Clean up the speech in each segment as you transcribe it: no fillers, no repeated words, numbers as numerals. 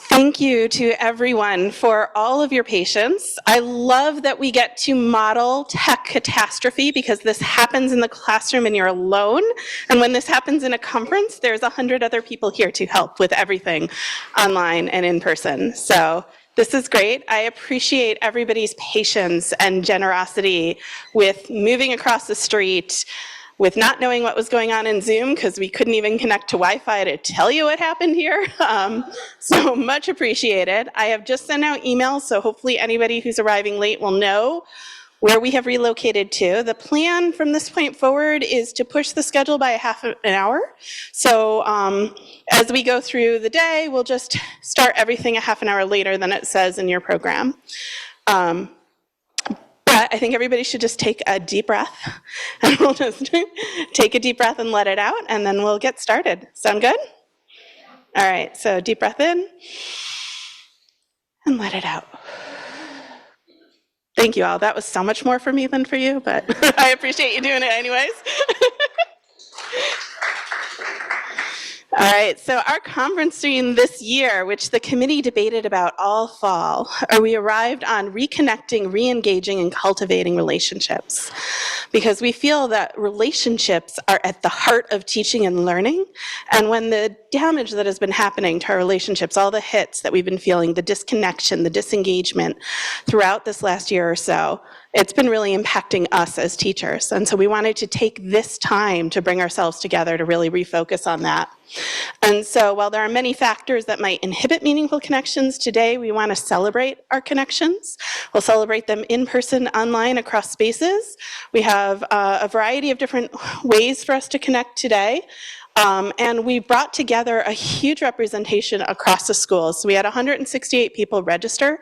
Thank you to everyone for all of your patience. I love that we get to model tech catastrophe because this happens in the classroom and you're alone. And when this happens in a conference, there's 100 other people here to help with everything online and in person. So this is great. I appreciate everybody's patience and generosity with moving across the street, with not knowing what was going on in Zoom because we couldn't even connect to Wi-Fi to tell you what happened here. So much appreciated. I have just sent out emails, so hopefully anybody who's arriving late will know where we have relocated to. The plan from this point forward is to push the schedule by half an hour. So as we go through the day, we'll just start everything a half an hour later than it says in your program. But I think everybody should just take a deep breath. And we'll just take a deep breath and let it out, and then we'll get started. Sound good? All right, so deep breath in and let it out. Thank you all. That was so much more for me than for you, but I appreciate you doing it anyways. All right, so our conference theme this year, which the committee debated about all fall, we arrived on reconnecting, reengaging, and cultivating relationships. Because we feel that relationships are at the heart of teaching and learning, and when the damage that has been happening to our relationships, all the hits that we've been feeling, the disconnection, the disengagement throughout this last year or so, it's been really impacting us as teachers. And so we wanted to take this time to bring ourselves together to really refocus on that. And so while there are many factors that might inhibit meaningful connections, today we want to celebrate our connections. We'll celebrate them in person, online, across spaces. We have a variety of different ways for us to connect today. And we brought together a huge representation across the schools. So we had 168 people register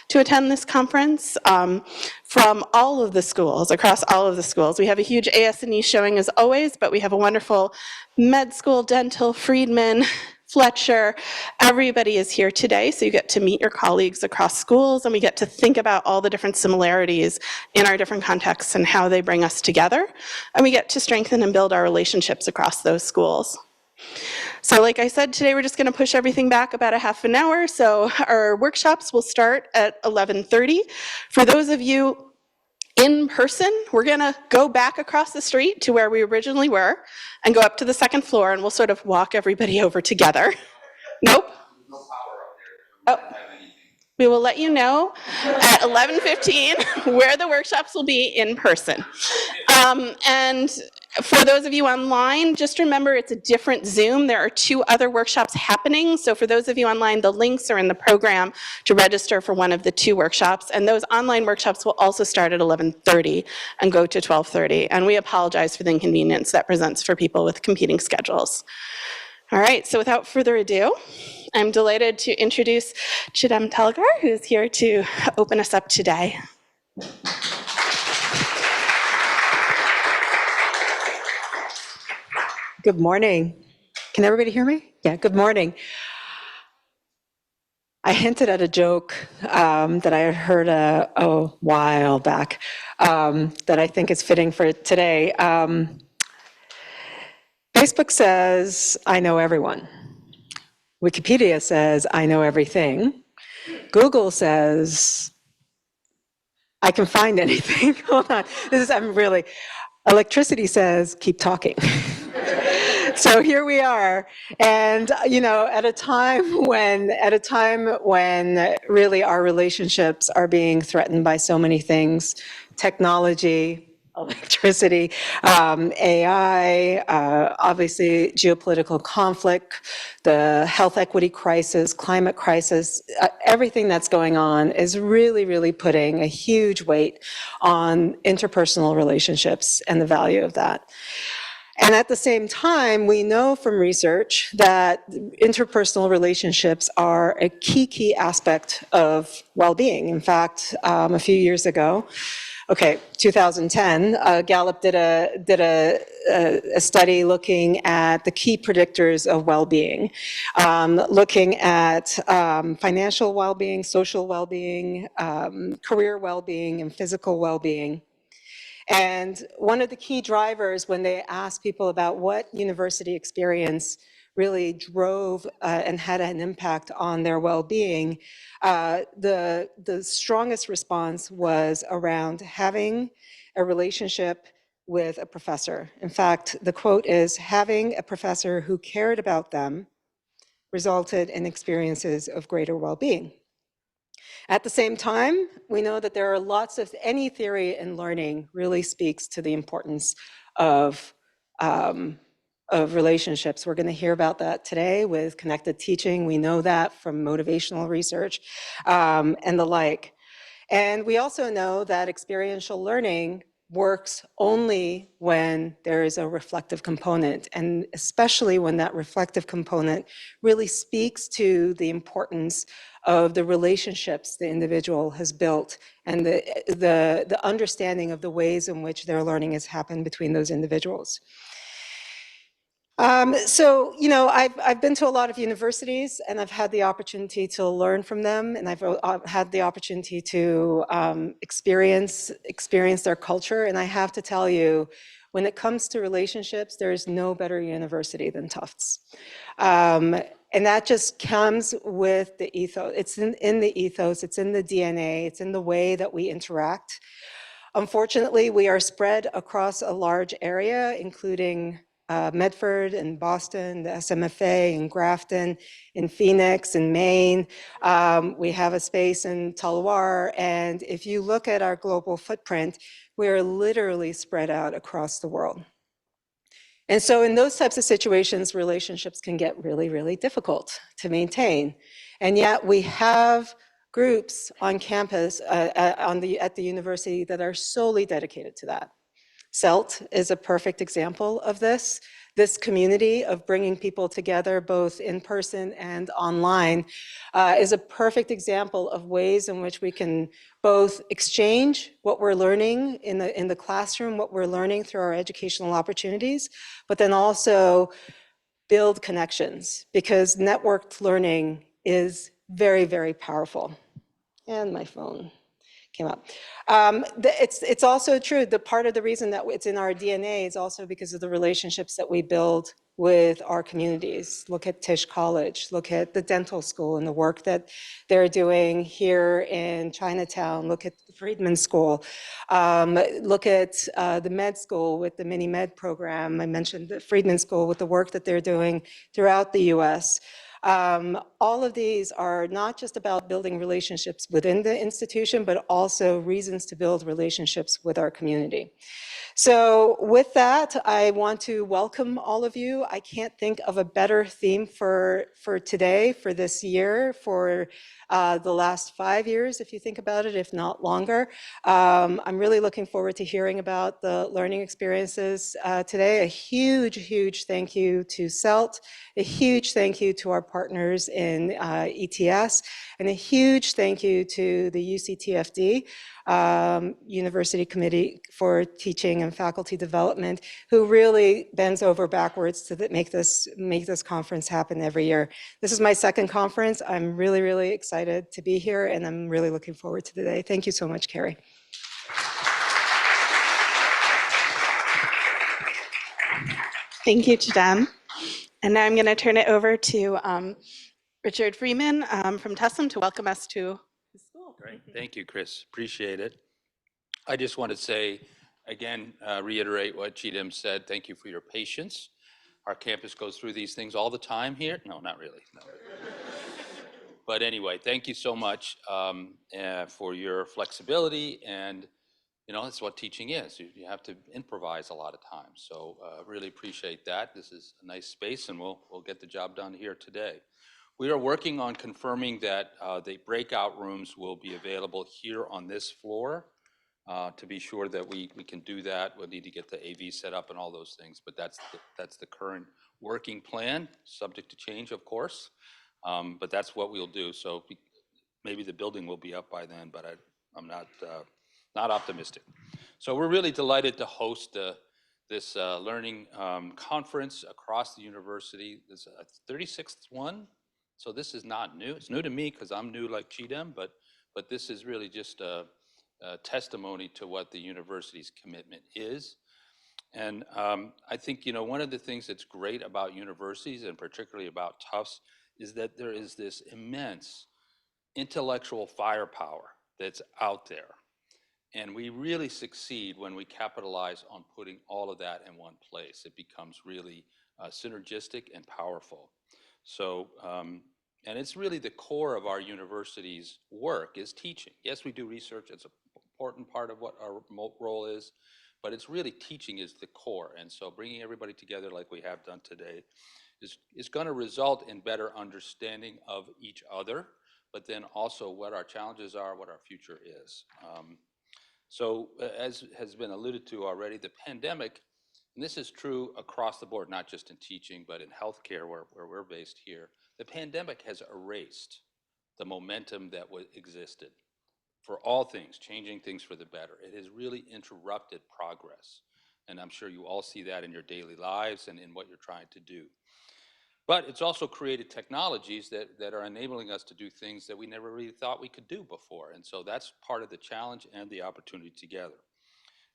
to attend this conference from all of the schools, across all of the schools. We have a huge AS&E showing as always, but we have a wonderful med school, dental, Friedman, Fletcher. Everybody is here today, so you get to meet your colleagues across schools, and we get to think about all the different similarities in our different contexts and how they bring us together, and we get to strengthen and build our relationships across those schools. So like I said, today we're just going to push everything back about a half an hour, so our workshops will start at 11:30. For those of you in person, we're going to go back across the street to where we originally were and go up to the second floor, and we'll sort of walk everybody over together. Nope. Oh. We will let you know at 11:15 where the workshops will be in person. And for those of you online, just remember it's a different Zoom. There are 2 other workshops happening. So for those of you online, the links are in the program to register for one of the 2 workshops. And those online workshops will also start at 11:30 and go to 12:30. And we apologize for the inconvenience that presents for people with competing schedules. All right, so without further ado, I'm delighted to introduce Chidem Telgar, who's here to open us up today. Good morning. Can everybody hear me? Yeah, good morning. I hinted at a joke that I had heard a while back that I think is fitting for today. Facebook says, I know everyone. Wikipedia says, I know everything. Google says, I can find anything. Hold on. Electricity says, keep talking. So here we are, and at a time when really our relationships are being threatened by so many things, technology, electricity, AI, obviously geopolitical conflict, the health equity crisis, climate crisis, everything that's going on is really, really putting a huge weight on interpersonal relationships and the value of that. And at the same time, we know from research that interpersonal relationships are a key aspect of well-being. In fact, a few years ago, 2010, Gallup did a study looking at the key predictors of well-being, looking at financial well-being, social well-being, career well-being, and physical well-being. And one of the key drivers when they asked people about what university experience really drove and had an impact on their well-being, the strongest response was around having a relationship with a professor. In fact, the quote is, having a professor who cared about them resulted in experiences of greater well-being. At the same time, we know that there are lots of, any theory in learning really speaks to the importance of relationships. We're going to hear about that today with connected teaching. We know that from motivational research and the like. And we also know that experiential learning works only when there is a reflective component, and especially when that reflective component really speaks to the importance of the relationships the individual has built and the understanding of the ways in which their learning has happened between those individuals. So, you know, I've been to a lot of universities and I've had the opportunity to learn from them, and I've had the opportunity to experience their culture. And I have to tell you, when it comes to relationships, there is no better university than Tufts. And that just comes with the ethos. It's in the ethos, it's in the DNA, it's in the way that we interact. Unfortunately, we are spread across a large area, including Medford and Boston, the SMFA in Grafton, in Phoenix, in Maine. We have a space in Tulawar. And if you look at our global footprint, we are literally spread out across the world. And so in those types of situations, relationships can get really, really difficult to maintain. And yet we have groups on campus at the university that are solely dedicated to that. CELT is a perfect example of this. This community of bringing people together both in person and online is a perfect example of ways in which we can both exchange what we're learning in the classroom, what we're learning through our educational opportunities, but then also build connections, because networked learning is very, very powerful. And my phone came up. It's also true that part of the reason that it's in our DNA is also because of the relationships that we build with our communities. Look at Tisch College, look at the dental school and the work that they're doing here in Chinatown, look at the Friedman School, look at the med school with the mini med program. I mentioned the Friedman School with the work that they're doing throughout the US. All of these are not just about building relationships within the institution, but also reasons to build relationships with our community. So with that, I want to welcome all of you. I can't think of a better theme for today, for this year, for the last 5 years, if you think about it, if not longer. I'm really looking forward to hearing about the learning experiences today. A huge, huge thank you to CELT, a huge thank you to our partners in ETS, and a huge thank you to the UCTFD, University Committee for Teaching and Faculty Development, who really bends over backwards to make this conference happen every year. This is my second conference. I'm really, really excited to be here, and I'm really looking forward to the day. Thank you so much, Carrie. Thank you, Chidem. And now I'm going to turn it over to Richard Freeman from Tussum to welcome us to his school. Great. Thank you, Chris. Appreciate it. I just want to say, again, reiterate what Chidem said. Thank you for your patience. Our campus goes through these things all the time here. No, not really. No. But anyway, thank you so much for your flexibility. And, you know, that's what teaching is. You have to improvise a lot of times. So really appreciate that. This is a nice space, and we'll get the job done here today. We are working on confirming that the breakout rooms will be available here on this floor. To be sure that we can do that, we'll need to get the AV set up and all those things, but that's the current working plan, subject to change, of course. But that's what we'll do. So maybe the building will be up by then, but I'm not optimistic. So we're really delighted to host this learning conference across the university. This is a 36th one. So this is not new. It's new to me because I'm new like Chidem, but this is really just testimony to what the university's commitment is. And I think, one of the things that's great about universities, and particularly about Tufts, is that there is this immense intellectual firepower that's out there. And we really succeed when we capitalize on putting all of that in one place. It becomes really synergistic and powerful. So, and it's really the core of our university's work is teaching. Yes, we do research. It's an important part of what our role is, but it's really teaching is the core. And so bringing everybody together like we have done today is going to result in better understanding of each other, but then also what our challenges are, what our future is. So as has been alluded to already, the pandemic, and this is true across the board, not just in teaching, but in healthcare where we're based here, the pandemic has erased the momentum that existed for all things, changing things for the better. It has really interrupted progress. And I'm sure you all see that in your daily lives and in what you're trying to do. But it's also created technologies that are enabling us to do things that we never really thought we could do before. And so that's part of the challenge and the opportunity together.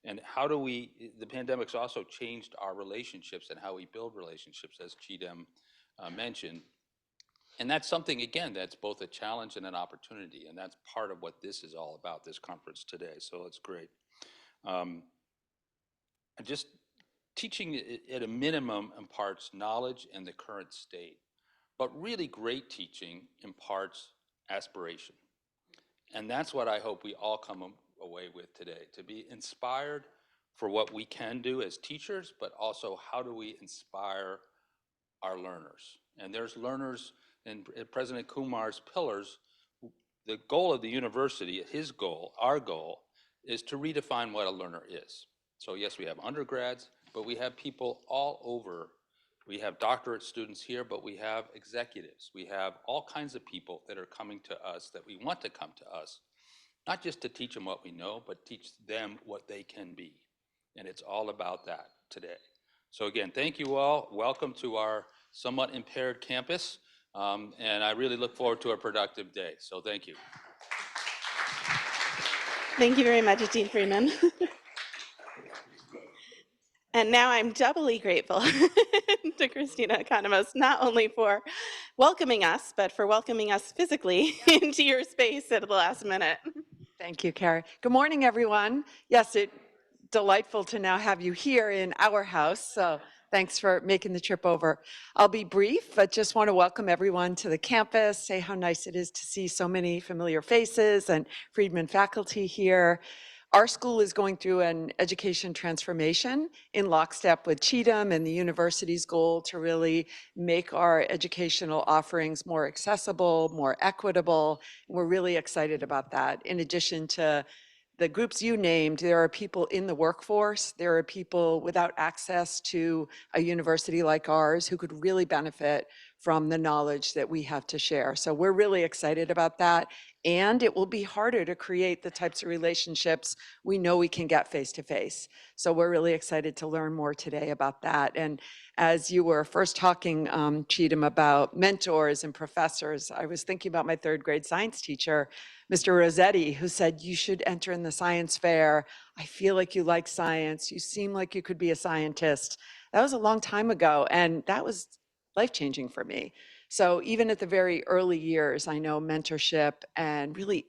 And how do the pandemic's also changed our relationships and how we build relationships, as Chidem mentioned. And that's something, again, that's both a challenge and an opportunity. And that's part of what this is all about, this conference today. So it's great. And just teaching at a minimum imparts knowledge and the current state, but really great teaching imparts aspiration. And that's what I hope we all come away with today, to be inspired for what we can do as teachers, but also how do we inspire our learners. And there's learners in President Kumar's pillars. The goal of the university, his goal, our goal, is to redefine what a learner is. So yes, we have undergrads, but we have people all over. We have doctorate students here, but we have executives. We have all kinds of people that are coming to us that we want to come to us, not just to teach them what we know, but teach them what they can be. And it's all about that today. So again, thank you all. Welcome to our somewhat impaired campus. And I really look forward to a productive day. So thank you. Thank you very much, Dean Freeman. And now I'm doubly grateful to Christina Economos, not only for welcoming us, but for welcoming us physically into your space at the last minute. Thank you, Carrie. Good morning, everyone. Yes, it's delightful to now have you here in our house. So thanks for making the trip over. I'll be brief, but just want to welcome everyone to the campus, say how nice it is to see so many familiar faces and Friedman faculty here. Our school is going through an education transformation in lockstep with Cheatham and the university's goal to really make our educational offerings more accessible, more equitable. We're really excited about that. In addition to the groups you named, there are people in the workforce, there are people without access to a university like ours who could really benefit from the knowledge that we have to share. So we're really excited about that. And it will be harder to create the types of relationships we know we can get face-to-face. So we're really excited to learn more today about that. And as you were first talking, Cheatham, about mentors and professors, I was thinking about my third grade science teacher, Mr. Rossetti, who said, you should enter in the science fair. I feel like you like science. You seem like you could be a scientist. That was a long time ago, and that was life-changing for me. So even at the very early years, I know mentorship and really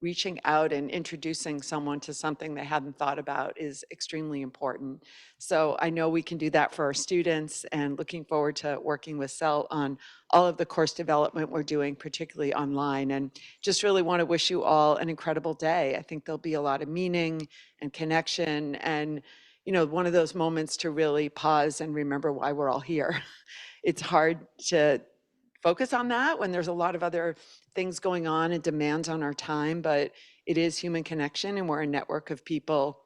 reaching out and introducing someone to something they hadn't thought about is extremely important. So I know we can do that for our students, and looking forward to working with Cell on all of the course development we're doing, particularly online. And just really want to wish you all an incredible day. I think there'll be a lot of meaning and connection and, one of those moments to really pause and remember why we're all here. It's hard to focus on that when there's a lot of other things going on and demands on our time, but it is human connection, and we're a network of people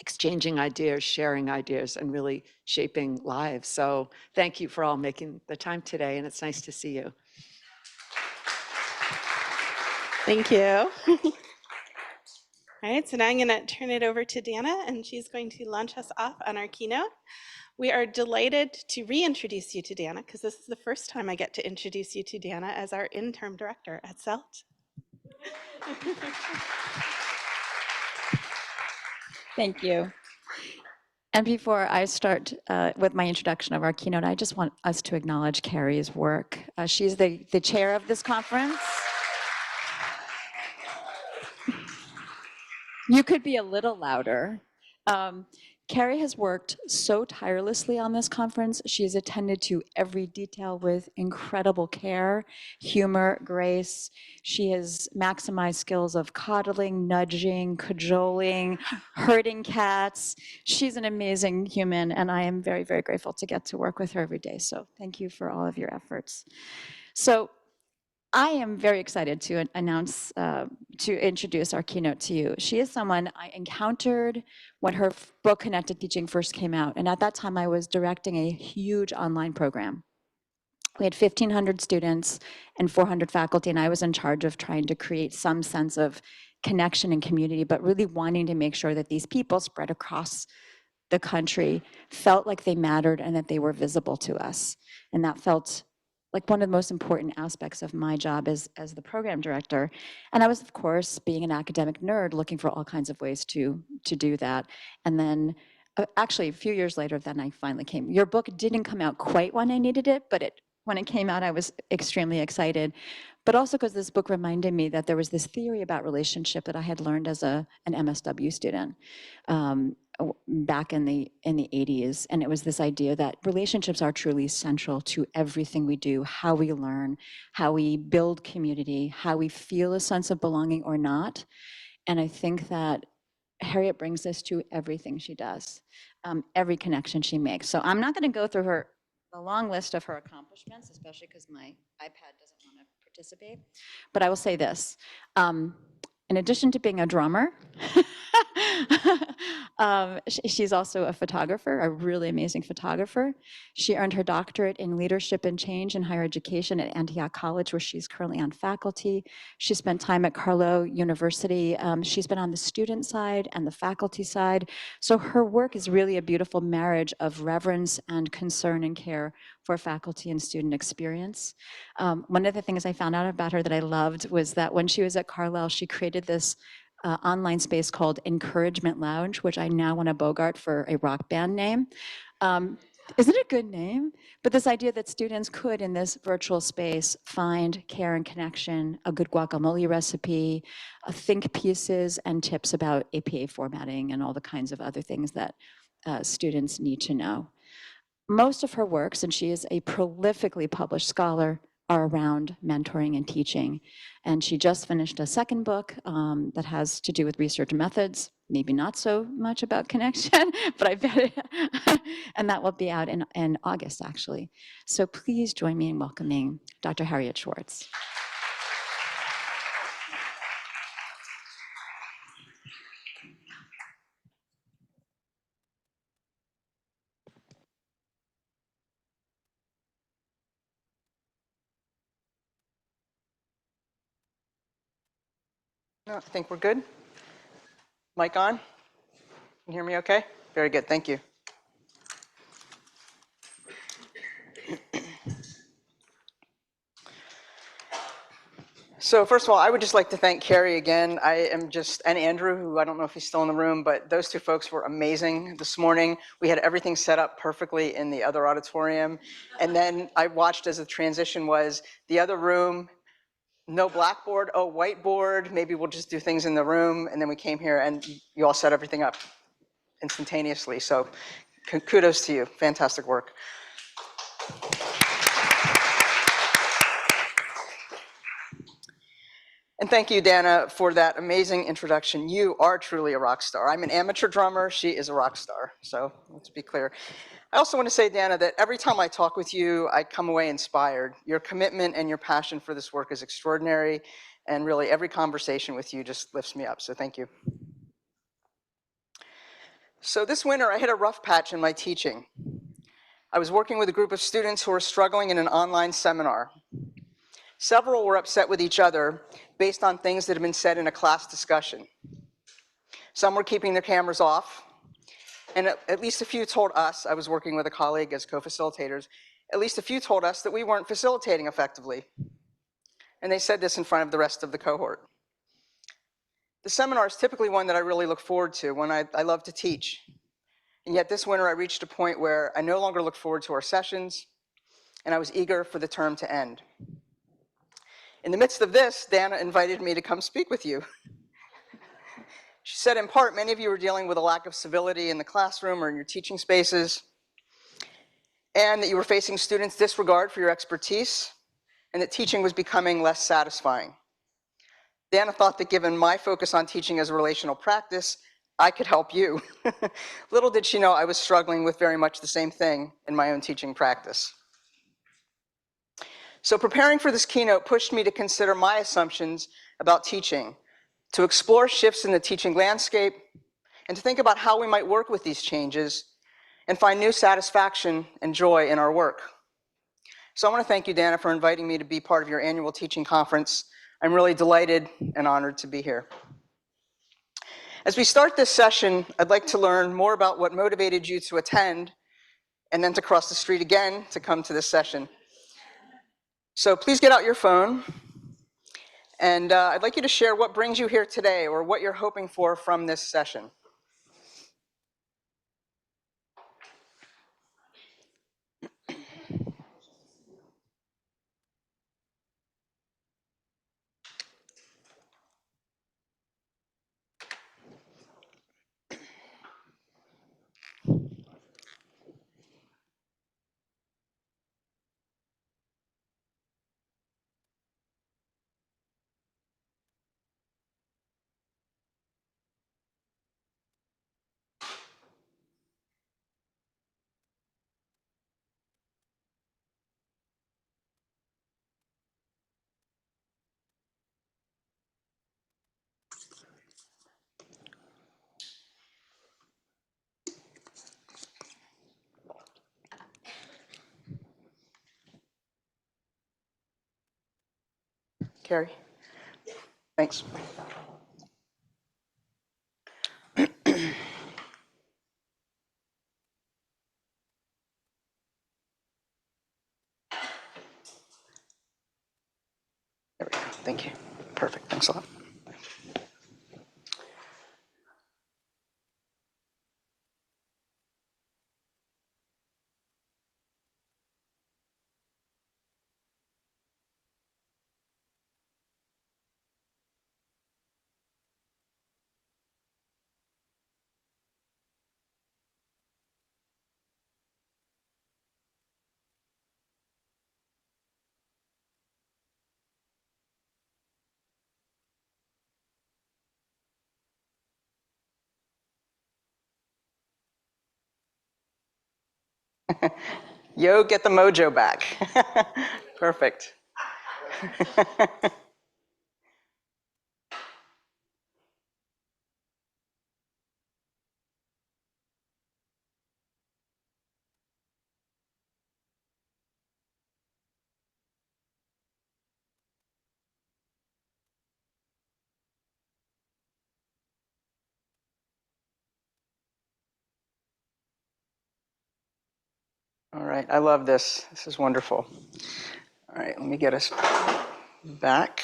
exchanging ideas, sharing ideas, and really shaping lives. So thank you for all making the time today, and it's nice to see you. Thank you. All right, so now I'm going to turn it over to Dana, and she's going to launch us off on our keynote. We are delighted to reintroduce you to Dana, because this is the first time I get to introduce you to Dana as our interim director at CELT. Thank you. And before I start with my introduction of our keynote, I just want us to acknowledge Carrie's work. She's the chair of this conference. You could be a little louder. Carrie has worked so tirelessly on this conference. She has attended to every detail with incredible care, humor, grace. She has maximized skills of coddling, nudging, cajoling, herding cats. She's an amazing human, and I am very, very grateful to get to work with her every day. So thank you for all of your efforts. So I am very excited to announce, to introduce our keynote to you. She is someone I encountered when her book, Connected Teaching, first came out. And at that time, I was directing a huge online program. We had 1,500 students and 400 faculty, and I was in charge of trying to create some sense of connection and community, but really wanting to make sure that these people spread across the country felt like they mattered and that they were visible to us. And that felt like one of the most important aspects of my job as the program director. And I was, of course, being an academic nerd, looking for all kinds of ways to do that. And then actually, a few years later, then I finally came. Your book didn't come out quite when I needed it, but when it came out, I was extremely excited. But also because this book reminded me that there was this theory about relationship that I had learned as an MSW student. Back in the 80s, and it was this idea that relationships are truly central to everything we do, how we learn, how we build community, how we feel a sense of belonging or not. And I think that Harriet brings this to everything she does, every connection she makes. So I'm not going to go through the long list of her accomplishments, especially because my iPad doesn't want to participate. But I will say this. In addition to being a drummer, she's also a photographer, a really amazing photographer. She earned her doctorate in leadership and change in higher education at Antioch College, where she's currently on faculty. She spent time at Carlow University. She's been on the student side and the faculty side. So her work is really a beautiful marriage of reverence and concern and care for faculty and student experience. One of the things I found out about her that I loved was that when she was at Carlisle, she created this online space called Encouragement Lounge, which I now want to bogart for a rock band name. Isn't it a good name? But this idea that students could, in this virtual space, find care and connection, a good guacamole recipe, think pieces and tips about APA formatting and all the kinds of other things that students need to know. Most of her works, and she is a prolifically published scholar, are around mentoring and teaching. And she just finished a second book that has to do with research methods, maybe not so much about connection, but I bet it, and that will be out in August, actually. So please join me in welcoming Dr. Harriet Schwartz. No, I think we're good. Mic on? Can you hear me okay? Very good, thank you. So first of all, I would just like to thank Carrie again. And Andrew, who I don't know if he's still in the room, but those two folks were amazing this morning. We had everything set up perfectly in the other auditorium. And then I watched as the transition was the other room, no blackboard, oh, whiteboard, maybe we'll just do things in the room. And then we came here and you all set everything up instantaneously. So kudos to you, fantastic work. And thank you, Dana, for that amazing introduction. You are truly a rock star. I'm an amateur drummer. She is a rock star. So let's be clear. I also want to say, Dana, that every time I talk with you, I come away inspired. Your commitment and your passion for this work is extraordinary. And really, every conversation with you just lifts me up. So thank you. So this winter, I hit a rough patch in my teaching. I was working with a group of students who were struggling in an online seminar. Several were upset with each other based on things that had been said in a class discussion. Some were keeping their cameras off, and at least a few told us, I was working with a colleague as co-facilitators, at least a few told us that we weren't facilitating effectively. And they said this in front of the rest of the cohort. The seminar is typically one that I really look forward to, when I love to teach. And yet this winter I reached a point where I no longer looked forward to our sessions, and I was eager for the term to end. In the midst of this, Dana invited me to come speak with you. She said, in part, many of you were dealing with a lack of civility in the classroom or in your teaching spaces, and that you were facing students' disregard for your expertise, and that teaching was becoming less satisfying. Dana thought that given my focus on teaching as a relational practice, I could help you. Little did she know I was struggling with very much the same thing in my own teaching practice. So preparing for this keynote pushed me to consider my assumptions about teaching, to explore shifts in the teaching landscape, and to think about how we might work with these changes and find new satisfaction and joy in our work. So I want to thank you, Dana, for inviting me to be part of your annual teaching conference. I'm really delighted and honored to be here. As we start this session, I'd like to learn more about what motivated you to attend and then to cross the street again to come to this session. So please get out your phone, and I'd like you to share what brings you here today or what you're hoping for from this session. Carrie? Thanks. There we go. Thank you. Perfect. Thanks a lot. Yo, get the mojo back. Perfect. All right, I love this. This is wonderful. All right, let me get us back.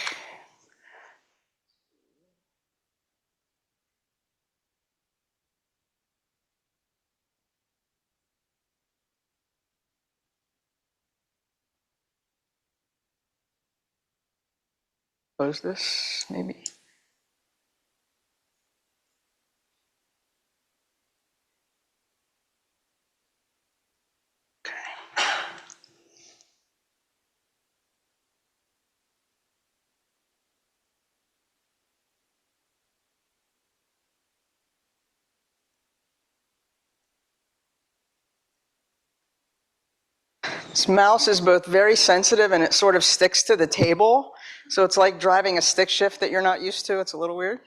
Close this, maybe. This mouse is both very sensitive and it sort of sticks to the table. So it's like driving a stick shift that you're not used to. It's a little weird.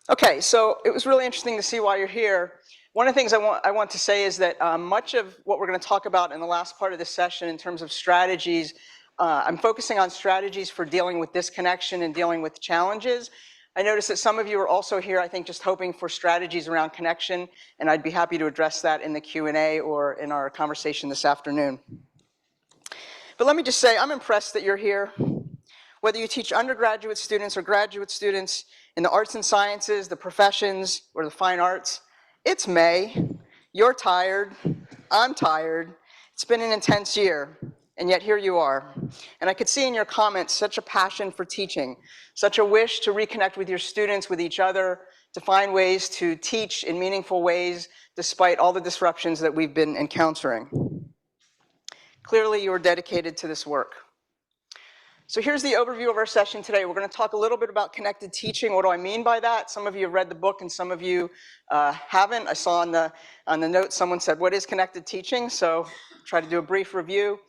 Okay, so it was really interesting to see why you're here. One of the things I want to say is that much of what we're going to talk about in the last part of this session in terms of strategies, I'm focusing on strategies for dealing with disconnection and dealing with challenges. I noticed that some of you are also here, I think, just hoping for strategies around connection, and I'd be happy to address that in the Q&A or in our conversation this afternoon. But let me just say, I'm impressed that you're here. Whether you teach undergraduate students or graduate students in the arts and sciences, the professions, or the fine arts, it's May, you're tired, I'm tired, it's been an intense year, and yet here you are. And I could see in your comments such a passion for teaching, such a wish to reconnect with your students, with each other, to find ways to teach in meaningful ways despite all the disruptions that we've been encountering. Clearly, you are dedicated to this work. So here's the overview of our session today. We're going to talk a little bit about connected teaching. What do I mean by that? Some of you have read the book and some of you haven't. I saw on the note someone said, what is connected teaching? So try to do a brief review.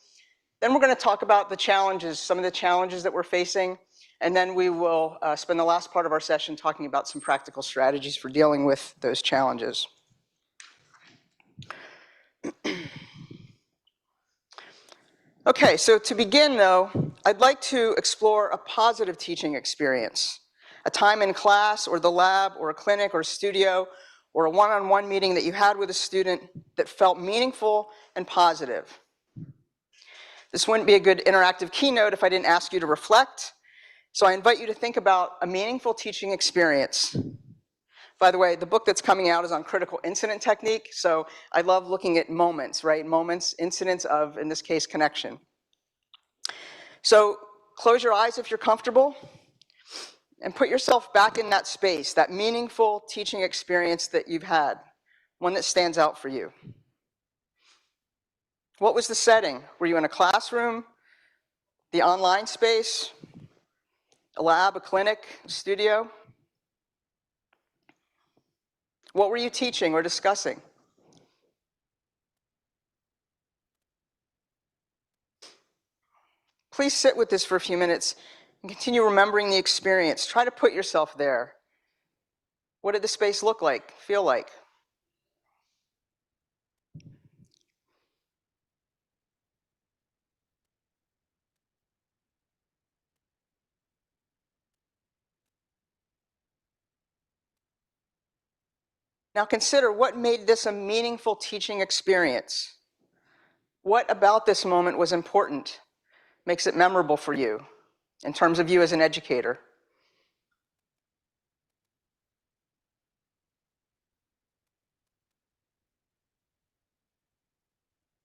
Then we're going to talk about the challenges, some of the challenges that we're facing. And then we will spend the last part of our session talking about some practical strategies for dealing with those challenges. Okay, so to begin though, I'd like to explore a positive teaching experience, a time in class or the lab or a clinic or a studio or a one-on-one meeting that you had with a student that felt meaningful and positive. This wouldn't be a good interactive keynote if I didn't ask you to reflect, so I invite you to think about a meaningful teaching experience. By the way, the book that's coming out is on critical incident technique, so I love looking at moments, right? Moments, incidents of, in this case, connection. So close your eyes if you're comfortable and put yourself back in that space, that meaningful teaching experience that you've had, one that stands out for you. What was the setting? Were you in a classroom, the online space, a lab, a clinic, a studio? What were you teaching or discussing? Please sit with this for a few minutes and continue remembering the experience. Try to put yourself there. What did the space look like, feel like? Now consider what made this a meaningful teaching experience. What about this moment was important, makes it memorable for you in terms of you as an educator?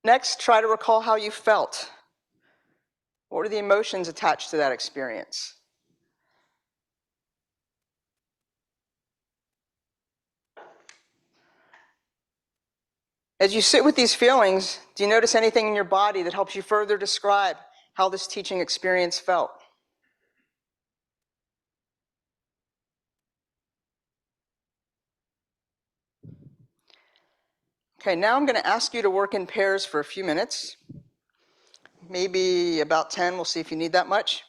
Next, try to recall how you felt. What were the emotions attached to that experience? As you sit with these feelings, do you notice anything in your body that helps you further describe how this teaching experience felt? Okay, now I'm going to ask you to work in pairs for a few minutes. Maybe about 10, we'll see if you need that much.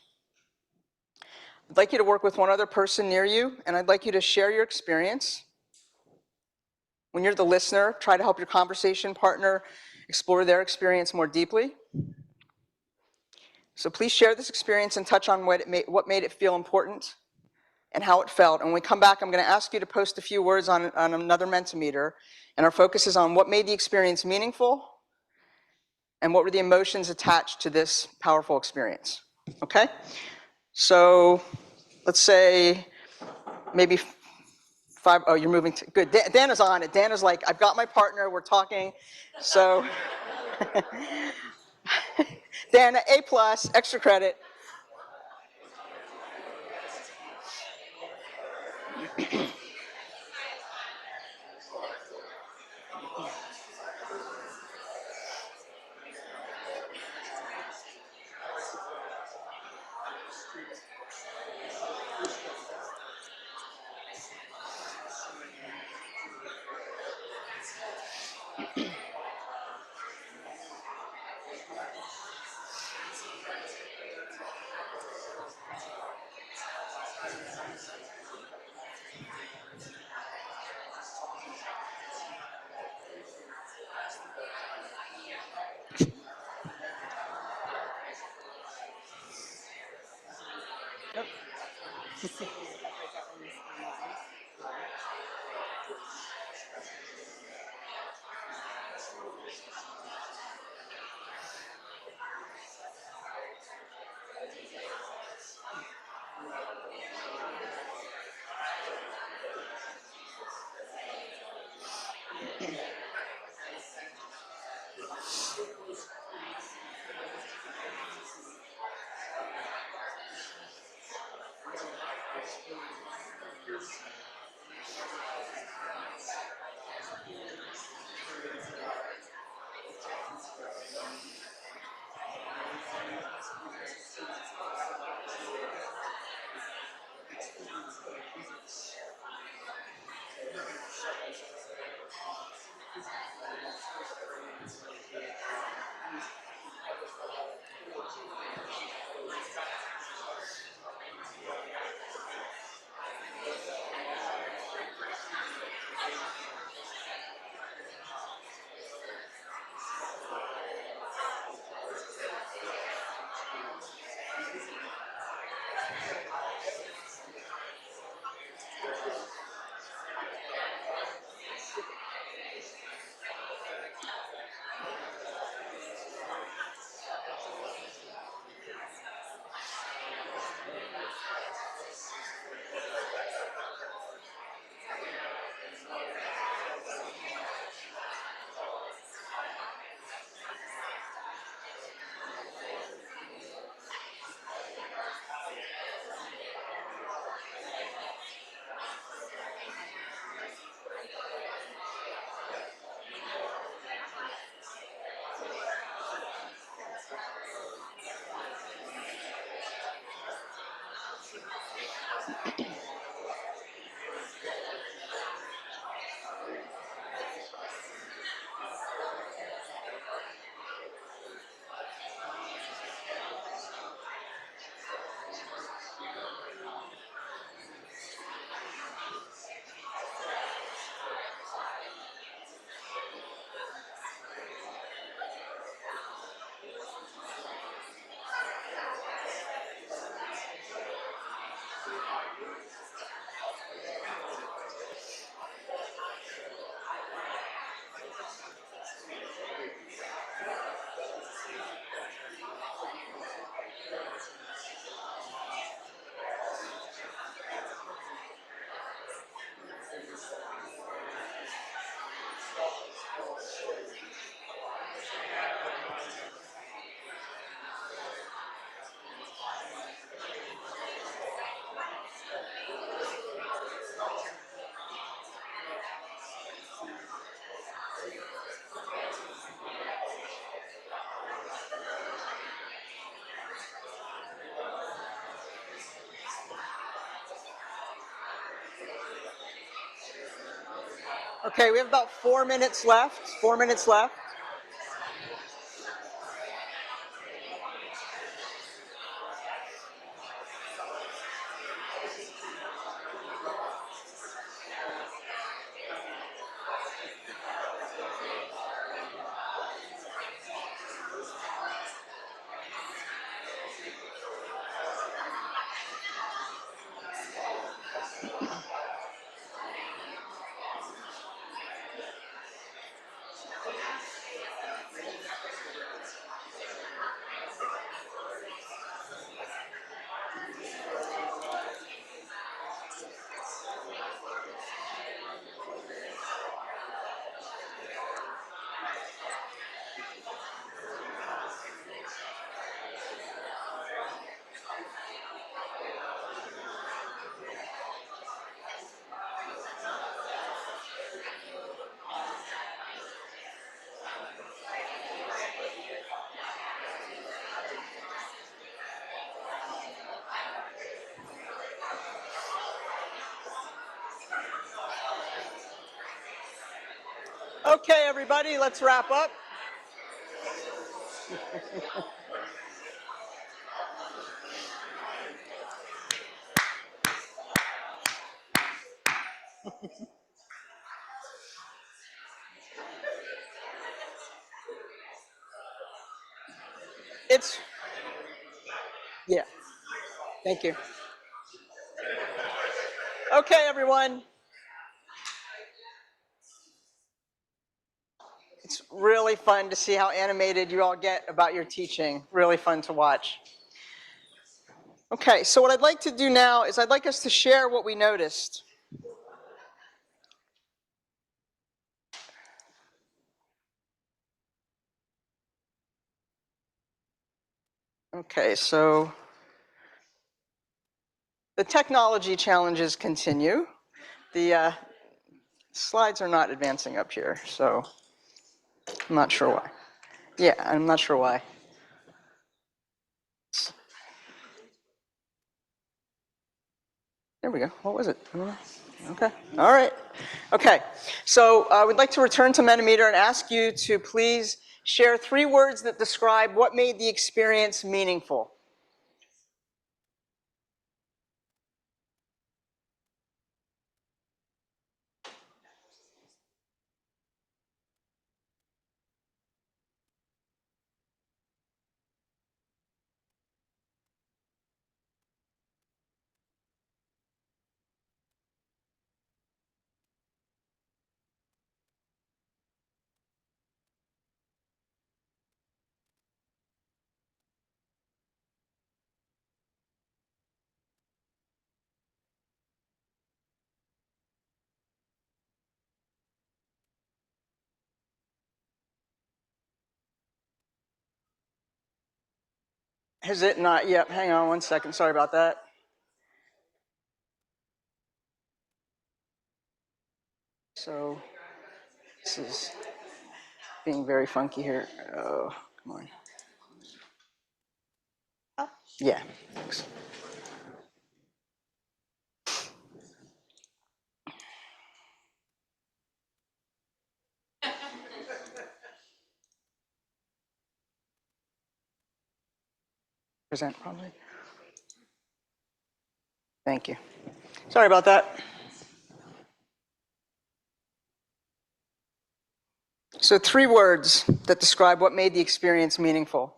I'd like you to work with one other person near you, and I'd like you to share your experience. When you're the listener, try to help your conversation partner explore their experience more deeply. So please share this experience and touch on what made it feel important and how it felt. And when we come back, I'm going to ask you to post a few words on another Mentimeter, and our focus is on what made the experience meaningful and what were the emotions attached to this powerful experience. Okay? So let's say maybe 5, oh, you're moving to, good. Dana's on it. Dana's like, I've got my partner, we're talking. So, Dana, A+, extra credit. Okay, we have about 4 minutes left. 4 minutes left. Okay, everybody, let's wrap up. Yeah, thank you. Okay, everyone. It's really fun to see how animated you all get about your teaching. Really fun to watch. Okay, so what I'd like to do now is I'd like us to share what we noticed. Okay, so the technology challenges continue. The slides are not advancing up here, so I'm not sure why. Yeah, I'm not sure why. There we go. What was it? Okay. All right. Okay. So we'd like to return to Mentimeter and ask you to please share 3 words that describe what made the experience meaningful. Has it not yet? Hang on one second. Sorry about that. So this is being very funky here. Oh, come on. Yeah. Thanks. Present probably. Thank you. Sorry about that. So 3 words that describe what made the experience meaningful.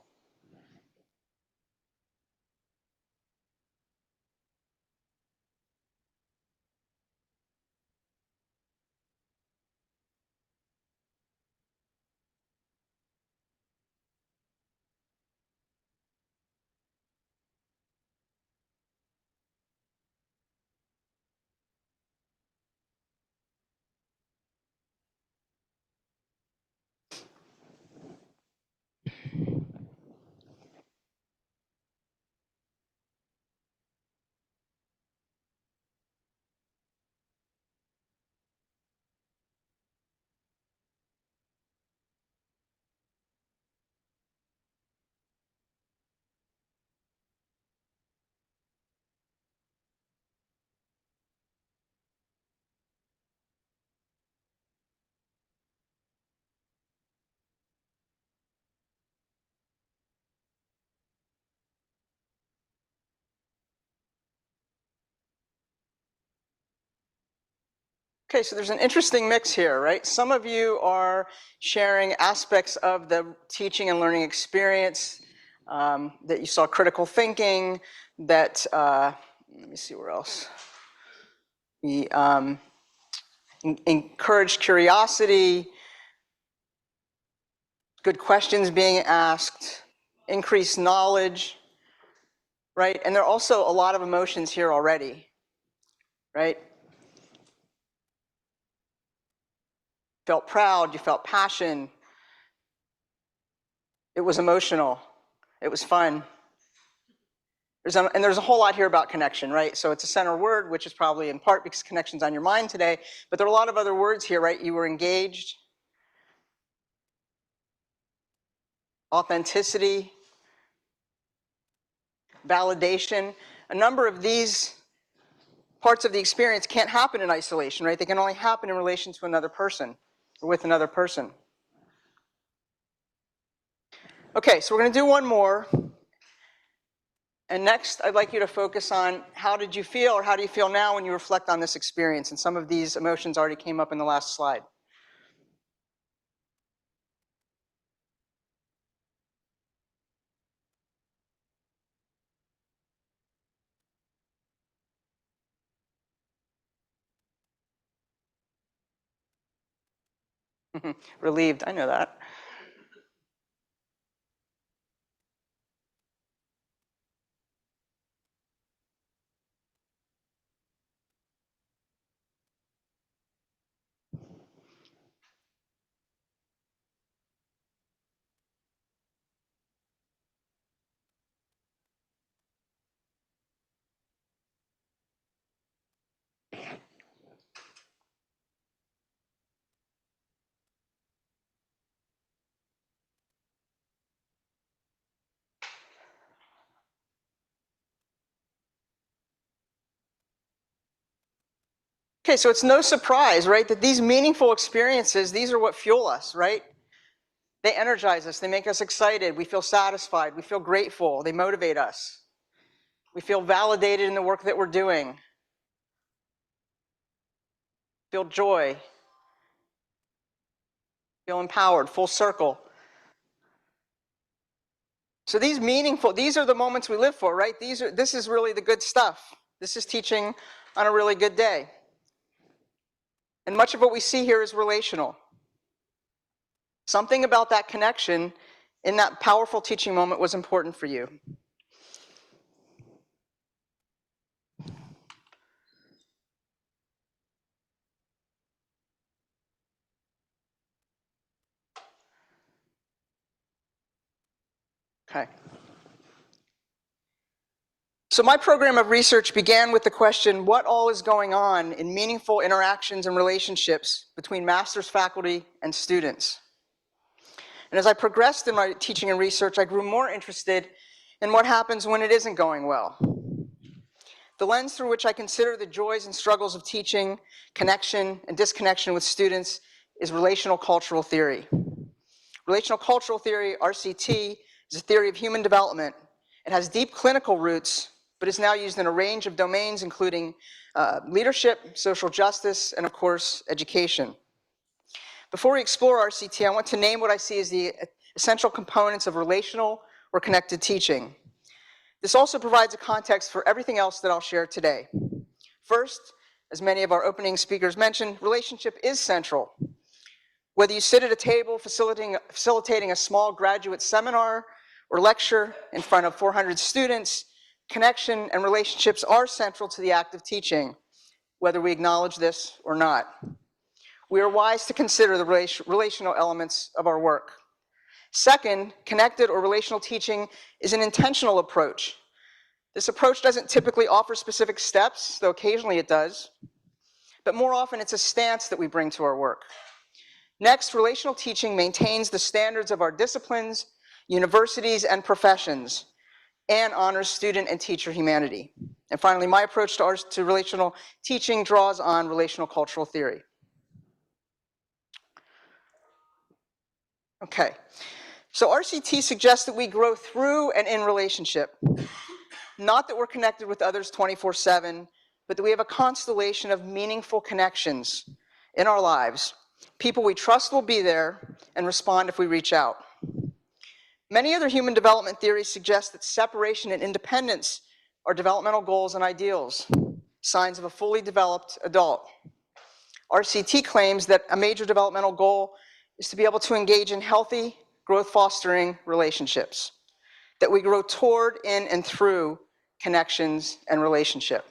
Okay, so there's an interesting mix here, right? Some of you are sharing aspects of the teaching and learning experience, that you saw critical thinking, that, let me see where else. We encouraged curiosity, good questions being asked, increased knowledge, right? And there are also a lot of emotions here already, right? Felt proud, you felt passion. It was emotional. It was fun. And there's a whole lot here about connection, right? So it's a center word, which is probably in part because connection's on your mind today, but there are a lot of other words here, right? You were engaged, authenticity, validation. A number of these parts of the experience can't happen in isolation, right? They can only happen in relation to another person or with another person. Okay, so we're going to do one more. And next, I'd like you to focus on how did you feel or how do you feel now when you reflect on this experience? And some of these emotions already came up in the last slide. Relieved, I know that. Okay, so it's no surprise, right, that these meaningful experiences, these are what fuel us, right? They energize us, they make us excited, we feel satisfied, we feel grateful, they motivate us. We feel validated in the work that we're doing. Feel joy. Feel empowered, full circle. So these are the moments we live for, right? This is really the good stuff. This is teaching on a really good day. And much of what we see here is relational. Something about that connection in that powerful teaching moment was important for you. Okay. So my program of research began with the question, what all is going on in meaningful interactions and relationships between master's faculty and students? And as I progressed in my teaching and research, I grew more interested in what happens when it isn't going well. The lens through which I consider the joys and struggles of teaching, connection, and disconnection with students is relational cultural theory. Relational cultural theory, RCT, is a theory of human development. It has deep clinical roots, but is now used in a range of domains, including leadership, social justice, and of course, education. Before we explore RCT, I want to name what I see as the essential components of relational or connected teaching. This also provides a context for everything else that I'll share today. First, as many of our opening speakers mentioned, relationship is central. Whether you sit at a table facilitating a small graduate seminar or lecture in front of 400 students, connection and relationships are central to the act of teaching, whether we acknowledge this or not. We are wise to consider the relational elements of our work. Second, connected or relational teaching is an intentional approach. This approach doesn't typically offer specific steps, though occasionally it does, but more often it's a stance that we bring to our work. Next, relational teaching maintains the standards of our disciplines, universities, and professions, and honors student and teacher humanity. And finally, my approach to relational teaching draws on relational cultural theory. Okay, so RCT suggests that we grow through and in relationship, not that we're connected with others 24/7, but that we have a constellation of meaningful connections in our lives. People we trust will be there and respond if we reach out. Many other human development theories suggest that separation and independence are developmental goals and ideals, signs of a fully developed adult. RCT claims that a major developmental goal is to be able to engage in healthy, growth-fostering relationships, that we grow toward, in, and through connections and relationship.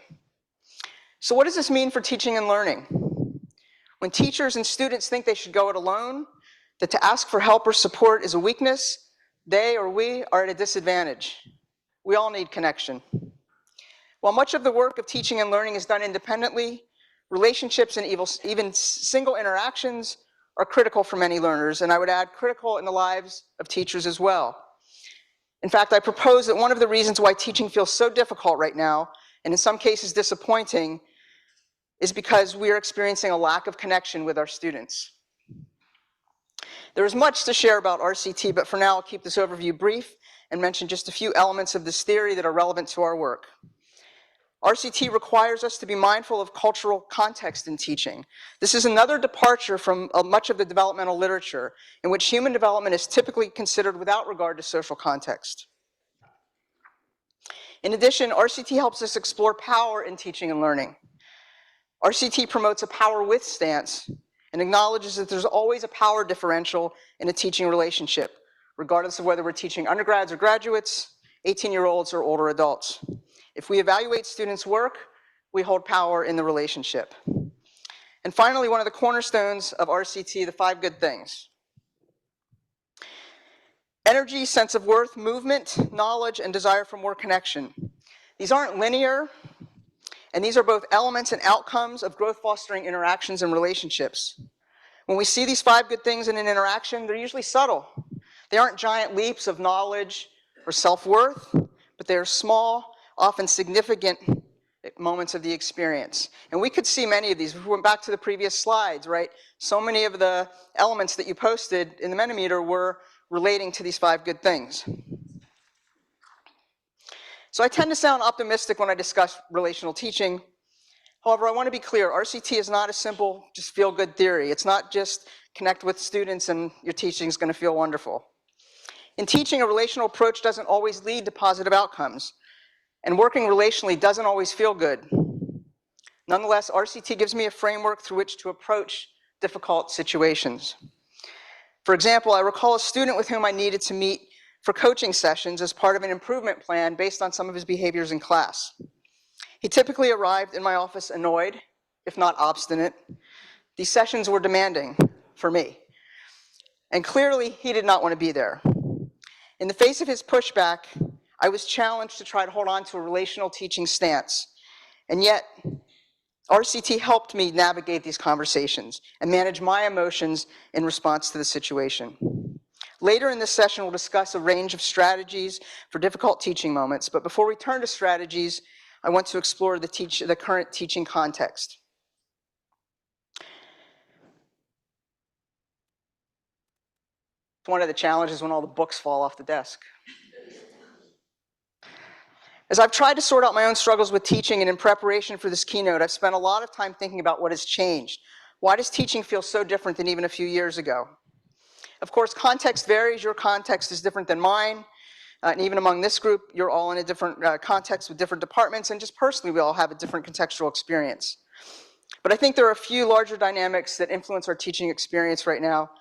So what does this mean for teaching and learning? When teachers and students think they should go it alone, that to ask for help or support is a weakness, they or we are at a disadvantage. We all need connection. While much of the work of teaching and learning is done independently, relationships and even single interactions are critical for many learners, and I would add critical in the lives of teachers as well. In fact, I propose that one of the reasons why teaching feels so difficult right now, and in some cases disappointing, is because we are experiencing a lack of connection with our students. There is much to share about RCT, but for now I'll keep this overview brief and mention just a few elements of this theory that are relevant to our work. RCT requires us to be mindful of cultural context in teaching. This is another departure from much of the developmental literature, in which human development is typically considered without regard to social context. In addition, RCT helps us explore power in teaching and learning. RCT promotes a power with stance and acknowledges that there's always a power differential in a teaching relationship, regardless of whether we're teaching undergrads or graduates, 18-year-olds or older adults. If we evaluate students' work, we hold power in the relationship. And finally, one of the cornerstones of RCT, the 5 good things. Energy, sense of worth, movement, knowledge, and desire for more connection. These aren't linear, and these are both elements and outcomes of growth-fostering interactions and relationships. When we see these 5 good things in an interaction, they're usually subtle. They aren't giant leaps of knowledge or self-worth, but they are small, often significant moments of the experience. And we could see many of these. If we went back to the previous slides, right? So many of the elements that you posted in the Mentimeter were relating to these 5 good things. So I tend to sound optimistic when I discuss relational teaching. However, I want to be clear, RCT is not a simple, just feel-good theory. It's not just connect with students and your teaching is going to feel wonderful. In teaching, a relational approach doesn't always lead to positive outcomes. And working relationally doesn't always feel good. Nonetheless, RCT gives me a framework through which to approach difficult situations. For example, I recall a student with whom I needed to meet for coaching sessions as part of an improvement plan based on some of his behaviors in class. He typically arrived in my office annoyed, if not obstinate. These sessions were demanding for me. And clearly, he did not want to be there. In the face of his pushback, I was challenged to try to hold on to a relational teaching stance. And yet, RCT helped me navigate these conversations and manage my emotions in response to the situation. Later in this session, we'll discuss a range of strategies for difficult teaching moments. But before we turn to strategies, I want to explore the current teaching context. One of the challenges when all the books fall off the desk. As I've tried to sort out my own struggles with teaching and in preparation for this keynote, I've spent a lot of time thinking about what has changed. Why does teaching feel so different than even a few years ago? Of course, context varies. Your context is different than mine. And even among this group, you're all in a different context with different departments, and just personally, we all have a different contextual experience. But I think there are a few larger dynamics that influence our teaching experience right now,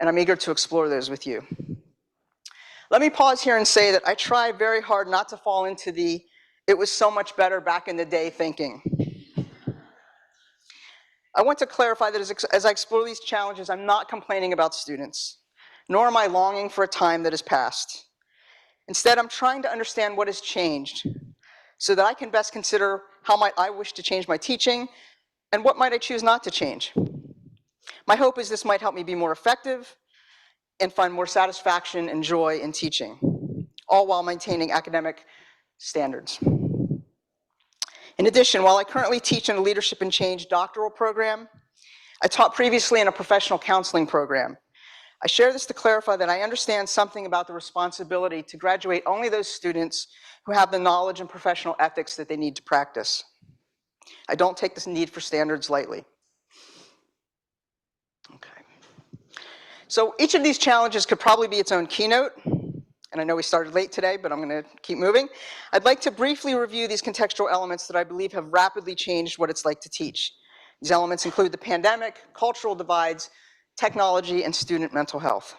and I'm eager to explore those with you. Let me pause here and say that I try very hard not to fall into the "it was so much better back in the day" thinking. I want to clarify that as I explore these challenges, I'm not complaining about students, nor am I longing for a time that has passed. Instead, I'm trying to understand what has changed so that I can best consider how might I wish to change my teaching and what might I choose not to change. My hope is this might help me be more effective and find more satisfaction and joy in teaching, all while maintaining academic standards. In addition, while I currently teach in a Leadership and Change doctoral program, I taught previously in a professional counseling program. I share this to clarify that I understand something about the responsibility to graduate only those students who have the knowledge and professional ethics that they need to practice. I don't take this need for standards lightly. Okay. So each of these challenges could probably be its own keynote. And I know we started late today, but I'm going to keep moving. I'd like to briefly review these contextual elements that I believe have rapidly changed what it's like to teach. These elements include the pandemic, cultural divides, technology, and student mental health.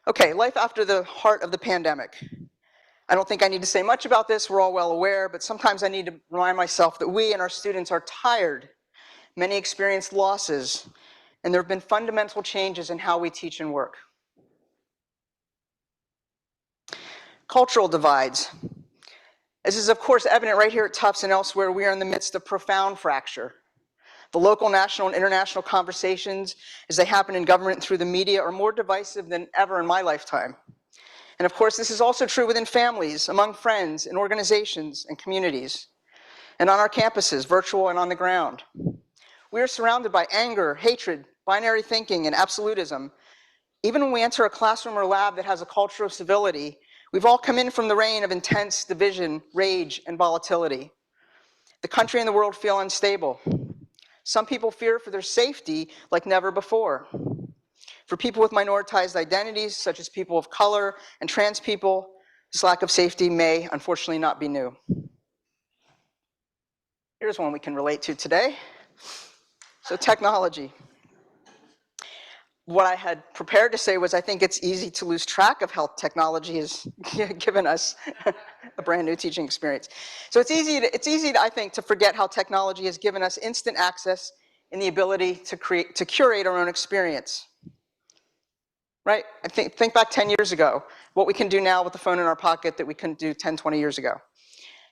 Okay, life after the heart of the pandemic. I don't think I need to say much about this, we're all well aware, but sometimes I need to remind myself that we and our students are tired. Many experienced losses, and there have been fundamental changes in how we teach and work. Cultural divides. This is, of course, evident right here at Tufts and elsewhere. We are in the midst of profound fracture. The local, national, and international conversations, as they happen in government and through the media, are more divisive than ever in my lifetime. And of course, this is also true within families, among friends, in organizations and communities, and on our campuses, virtual and on the ground. We are surrounded by anger, hatred, binary thinking, and absolutism. Even when we enter a classroom or lab that has a culture of civility, we've all come in from the reign of intense division, rage, and volatility. The country and the world feel unstable. Some people fear for their safety like never before. For people with minoritized identities, such as people of color and trans people, this lack of safety may, unfortunately, not be new. Here's one we can relate to today. So technology. What I had prepared to say was I think it's easy to lose track of how technology has given us a brand new teaching experience. So it's easy, I think, to forget how technology has given us instant access and the ability to curate our own experience. Right? I think back 10 years ago, what we can do now with the phone in our pocket that we couldn't do 10, 20 years ago.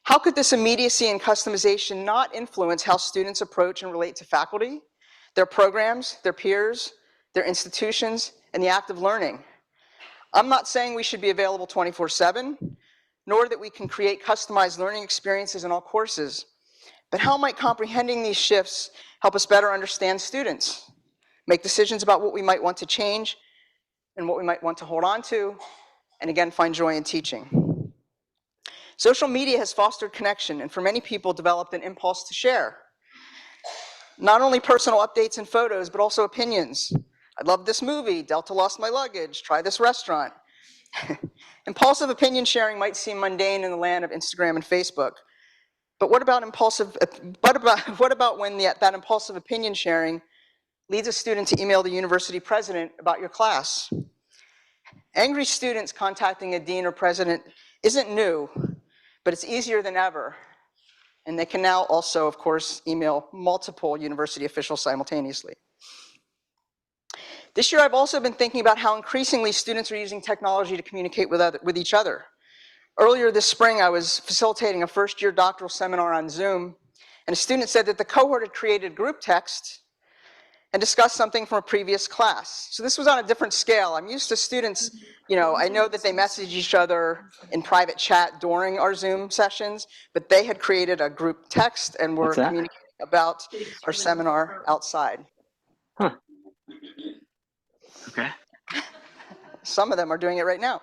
How could this immediacy and customization not influence how students approach and relate to faculty, their programs, their peers, their institutions, and the act of learning? I'm not saying we should be available 24/7, nor that we can create customized learning experiences in all courses. But how might comprehending these shifts help us better understand students, make decisions about what we might want to change and what we might want to hold on to, and again, find joy in teaching? Social media has fostered connection and for many people developed an impulse to share. Not only personal updates and photos, but also opinions. I love this movie, Delta lost my luggage, try this restaurant. Impulsive opinion sharing might seem mundane in the land of Instagram and Facebook, but what about when that impulsive opinion sharing leads a student to email the university president about your class? Angry students contacting a dean or president isn't new, but it's easier than ever. And they can now also, of course, email multiple university officials simultaneously. This year, I've also been thinking about how increasingly students are using technology to communicate with each other. Earlier this spring, I was facilitating a first-year doctoral seminar on Zoom, and a student said that the cohort had created group text and discussed something from a previous class. So this was on a different scale. I'm used to students, I know that they message each other in private chat during our Zoom sessions, but they had created a group text and were communicating about our seminar outside. Huh. Okay. Some of them are doing it right now.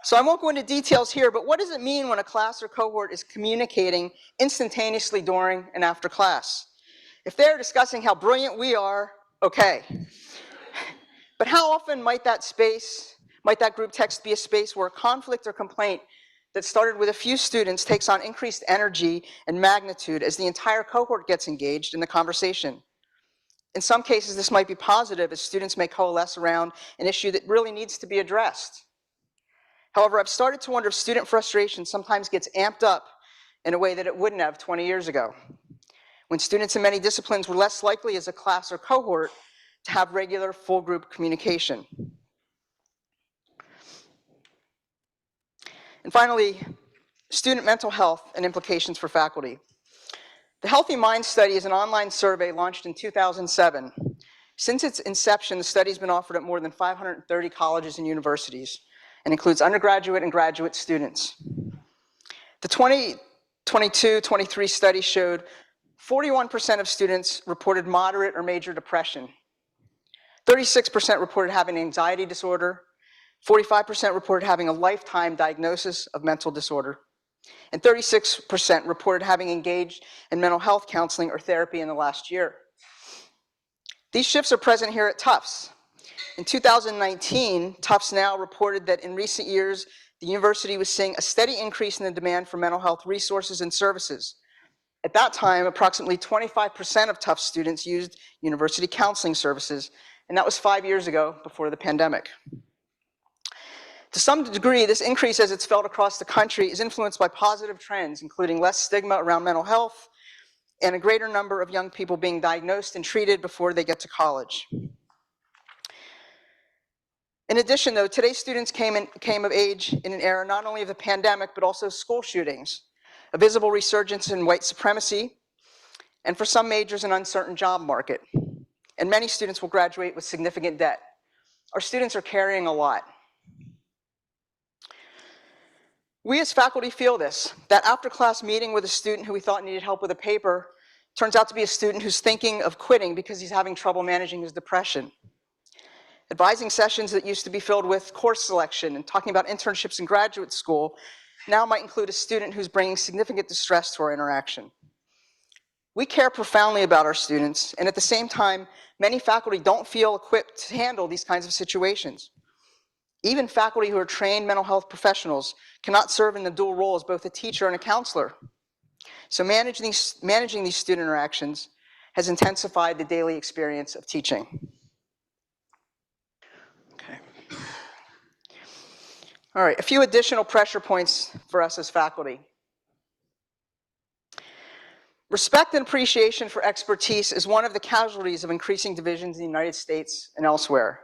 So I won't go into details here, but what does it mean when a class or cohort is communicating instantaneously during and after class? If they're discussing how brilliant we are, okay. But how often might that group text be a space where conflict or complaint that started with a few students takes on increased energy and magnitude as the entire cohort gets engaged in the conversation? In some cases, this might be positive as students may coalesce around an issue that really needs to be addressed. However, I've started to wonder if student frustration sometimes gets amped up in a way that it wouldn't have 20 years ago, when students in many disciplines were less likely as a class or cohort to have regular full group communication. And finally, student mental health and implications for faculty. The Healthy Mind Study is an online survey launched in 2007. Since its inception, the study has been offered at more than 530 colleges and universities and includes undergraduate and graduate students. The 2022-23 study showed 41% of students reported moderate or major depression. 36% reported having an anxiety disorder. 45% reported having a lifetime diagnosis of mental disorder, and 36% reported having engaged in mental health counseling or therapy in the last year. These shifts are present here at Tufts. In 2019, Tufts now reported that in recent years, the university was seeing a steady increase in the demand for mental health resources and services. At that time, approximately 25% of Tufts students used university counseling services, and that was 5 years ago, before the pandemic. To some degree, this increase, as it's felt across the country, is influenced by positive trends, including less stigma around mental health and a greater number of young people being diagnosed and treated before they get to college. In addition, though, today's students came of age in an era not only of the pandemic, but also school shootings, a visible resurgence in white supremacy, and for some majors, an uncertain job market. And many students will graduate with significant debt. Our students are carrying a lot. We as faculty feel this, that after-class meeting with a student who we thought needed help with a paper turns out to be a student who's thinking of quitting because he's having trouble managing his depression. Advising sessions that used to be filled with course selection and talking about internships in graduate school now might include a student who's bringing significant distress to our interaction. We care profoundly about our students, and at the same time, many faculty don't feel equipped to handle these kinds of situations. Even faculty who are trained mental health professionals cannot serve in the dual role as both a teacher and a counselor. So managing these student interactions has intensified the daily experience of teaching. Okay. All right, a few additional pressure points for us as faculty. Respect and appreciation for expertise is one of the casualties of increasing divisions in the United States and elsewhere.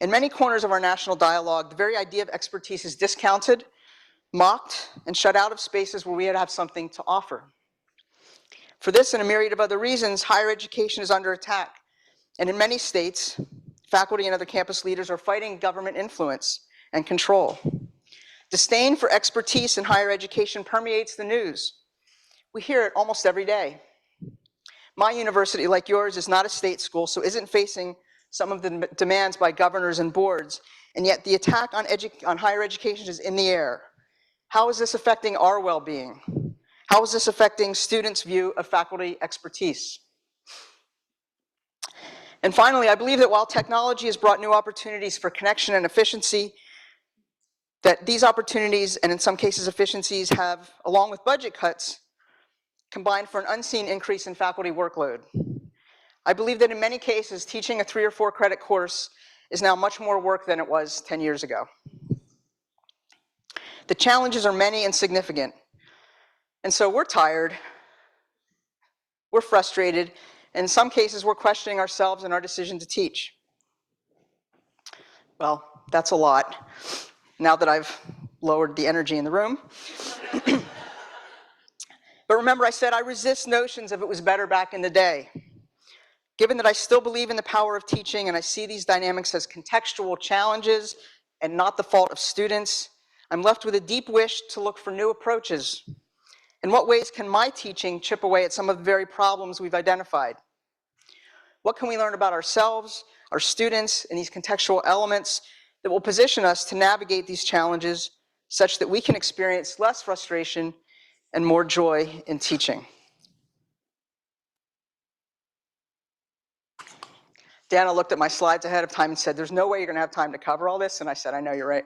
In many corners of our national dialogue, the very idea of expertise is discounted, mocked, and shut out of spaces where we have something to offer. For this and a myriad of other reasons, higher education is under attack. And in many states, faculty and other campus leaders are fighting government influence and control. Disdain for expertise in higher education permeates the news. We hear it almost every day. My university, like yours, is not a state school, so isn't facing some of the demands by governors and boards, and yet the attack on higher education is in the air. How is this affecting our well-being? How is this affecting students' view of faculty expertise? And finally, I believe that while technology has brought new opportunities for connection and efficiency, that these opportunities, and in some cases efficiencies, have, along with budget cuts, combined for an unseen increase in faculty workload. I believe that in many cases, teaching a 3 or 4 credit course is now much more work than it was 10 years ago. The challenges are many and significant. And so we're tired, we're frustrated, and in some cases we're questioning ourselves and our decision to teach. Well, that's a lot, now that I've lowered the energy in the room. But remember, I said I resist notions of it was better back in the day. Given that I still believe in the power of teaching and I see these dynamics as contextual challenges and not the fault of students, I'm left with a deep wish to look for new approaches. In what ways can my teaching chip away at some of the very problems we've identified? What can we learn about ourselves, our students, and these contextual elements that will position us to navigate these challenges such that we can experience less frustration and more joy in teaching? Dana looked at my slides ahead of time and said, "There's no way you're going to have time to cover all this." And I said, "I know, you're right."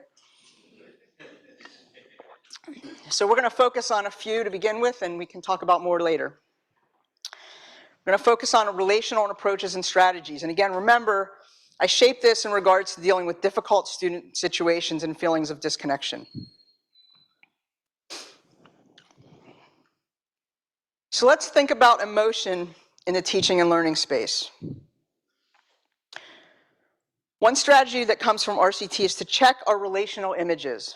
So we're going to focus on a few to begin with, and we can talk about more later. We're going to focus on relational approaches and strategies. And again, remember, I shaped this in regards to dealing with difficult student situations and feelings of disconnection. So let's think about emotion in the teaching and learning space. One strategy that comes from RCT is to check our relational images.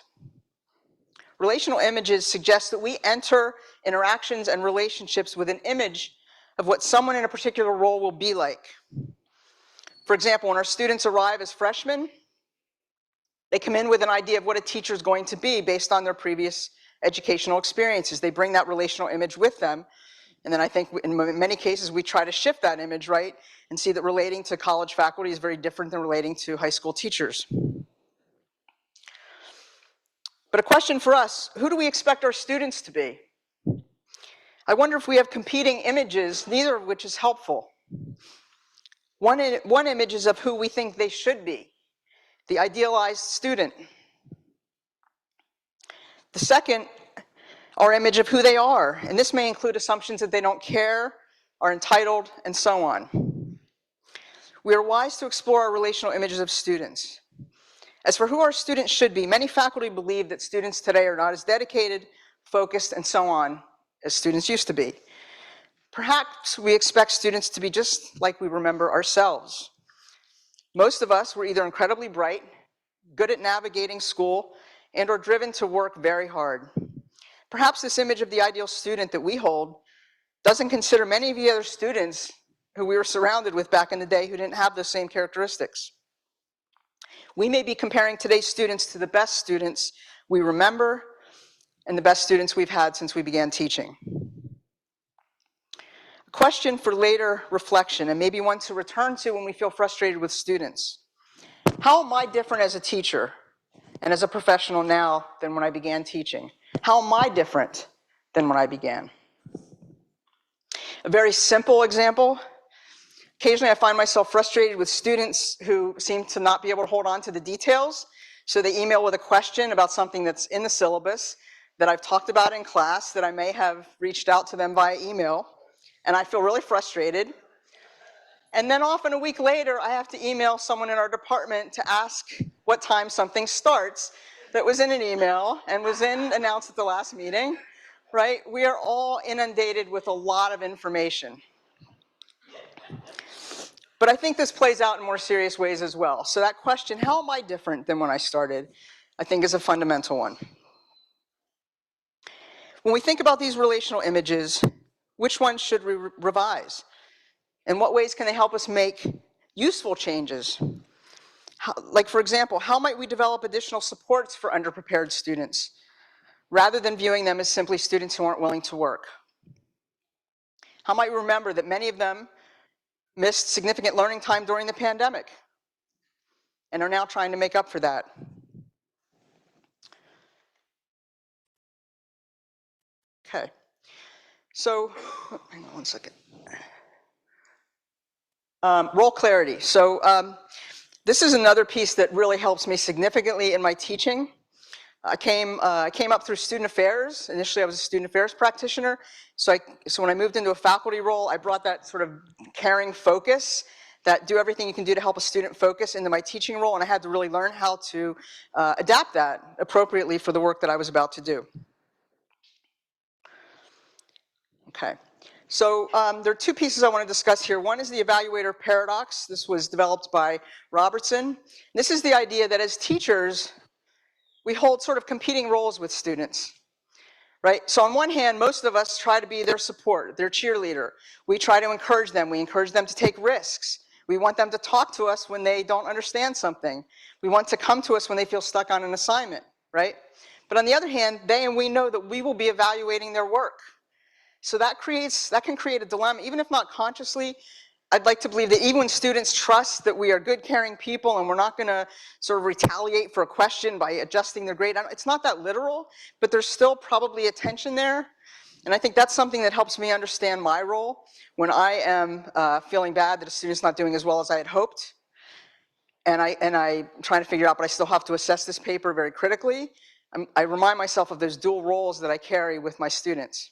Relational images suggest that we enter interactions and relationships with an image of what someone in a particular role will be like. For example, when our students arrive as freshmen, they come in with an idea of what a teacher is going to be based on their previous educational experiences. They bring that relational image with them. And then I think in many cases we try to shift that image, right? And see that relating to college faculty is very different than relating to high school teachers. But a question for us, who do we expect our students to be? I wonder if we have competing images, neither of which is helpful. One image is of who we think they should be, the idealized student. The second, our image of who they are, and this may include assumptions that they don't care, are entitled, and so on. We are wise to explore our relational images of students. As for who our students should be, many faculty believe that students today are not as dedicated, focused, and so on as students used to be. Perhaps we expect students to be just like we remember ourselves. Most of us were either incredibly bright, good at navigating school, and or driven to work very hard. Perhaps this image of the ideal student that we hold doesn't consider many of the other students who we were surrounded with back in the day who didn't have those same characteristics. We may be comparing today's students to the best students we remember and the best students we've had since we began teaching. A question for later reflection, and maybe one to return to when we feel frustrated with students. How am I different as a teacher and as a professional now than when I began teaching? How am I different than when I began? A very simple example. Occasionally I find myself frustrated with students who seem to not be able to hold on to the details, so they email with a question about something that's in the syllabus that I've talked about in class that I may have reached out to them via email, and I feel really frustrated. And then often a week later, I have to email someone in our department to ask what time something starts that was in an email and was announced at the last meeting, right? We are all inundated with a lot of information. But I think this plays out in more serious ways as well. So that question, how am I different than when I started, I think is a fundamental one. When we think about these relational images, which ones should we revise? In what ways can they help us make useful changes? Like, for example, how might we develop additional supports for underprepared students rather than viewing them as simply students who aren't willing to work? How might we remember that many of them missed significant learning time during the pandemic and are now trying to make up for that? Okay, so, hang on one second. Role clarity. So this is another piece that really helps me significantly in my teaching. I came up through student affairs. Initially, I was a student affairs practitioner. So when I moved into a faculty role, I brought that sort of caring focus, that do everything you can do to help a student focus, into my teaching role, and I had to really learn how to adapt that appropriately for the work that I was about to do. Okay. So there are two pieces I want to discuss here. One is the evaluator paradox. This was developed by Robertson. This is the idea that as teachers, we hold sort of competing roles with students, right? So on one hand, most of us try to be their support, their cheerleader. We try to encourage them. We encourage them to take risks. We want them to talk to us when they don't understand something. We want to come to us when they feel stuck on an assignment, right? But on the other hand, they and we know that we will be evaluating their work. So that can create a dilemma, even if not consciously. I'd like to believe that even when students trust that we are good, caring people and we're not going to sort of retaliate for a question by adjusting their grade, it's not that literal, but there's still probably a tension there. And I think that's something that helps me understand my role when I am feeling bad that a student's not doing as well as I had hoped. And I'm trying to figure out, but I still have to assess this paper very critically. I remind myself of those dual roles that I carry with my students.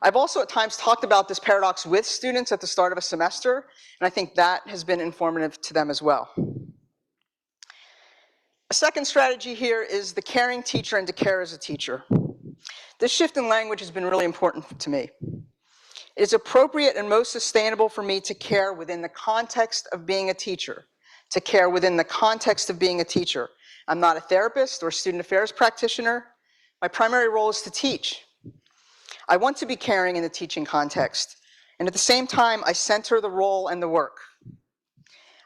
I've also at times talked about this paradox with students at the start of a semester, and I think that has been informative to them as well. A second strategy here is the caring teacher and to care as a teacher. This shift in language has been really important to me. It is appropriate and most sustainable for me to care within the context of being a teacher, to care within the context of being a teacher. I'm not a therapist or student affairs practitioner. My primary role is to teach. I want to be caring in the teaching context, and at the same time, I center the role and the work.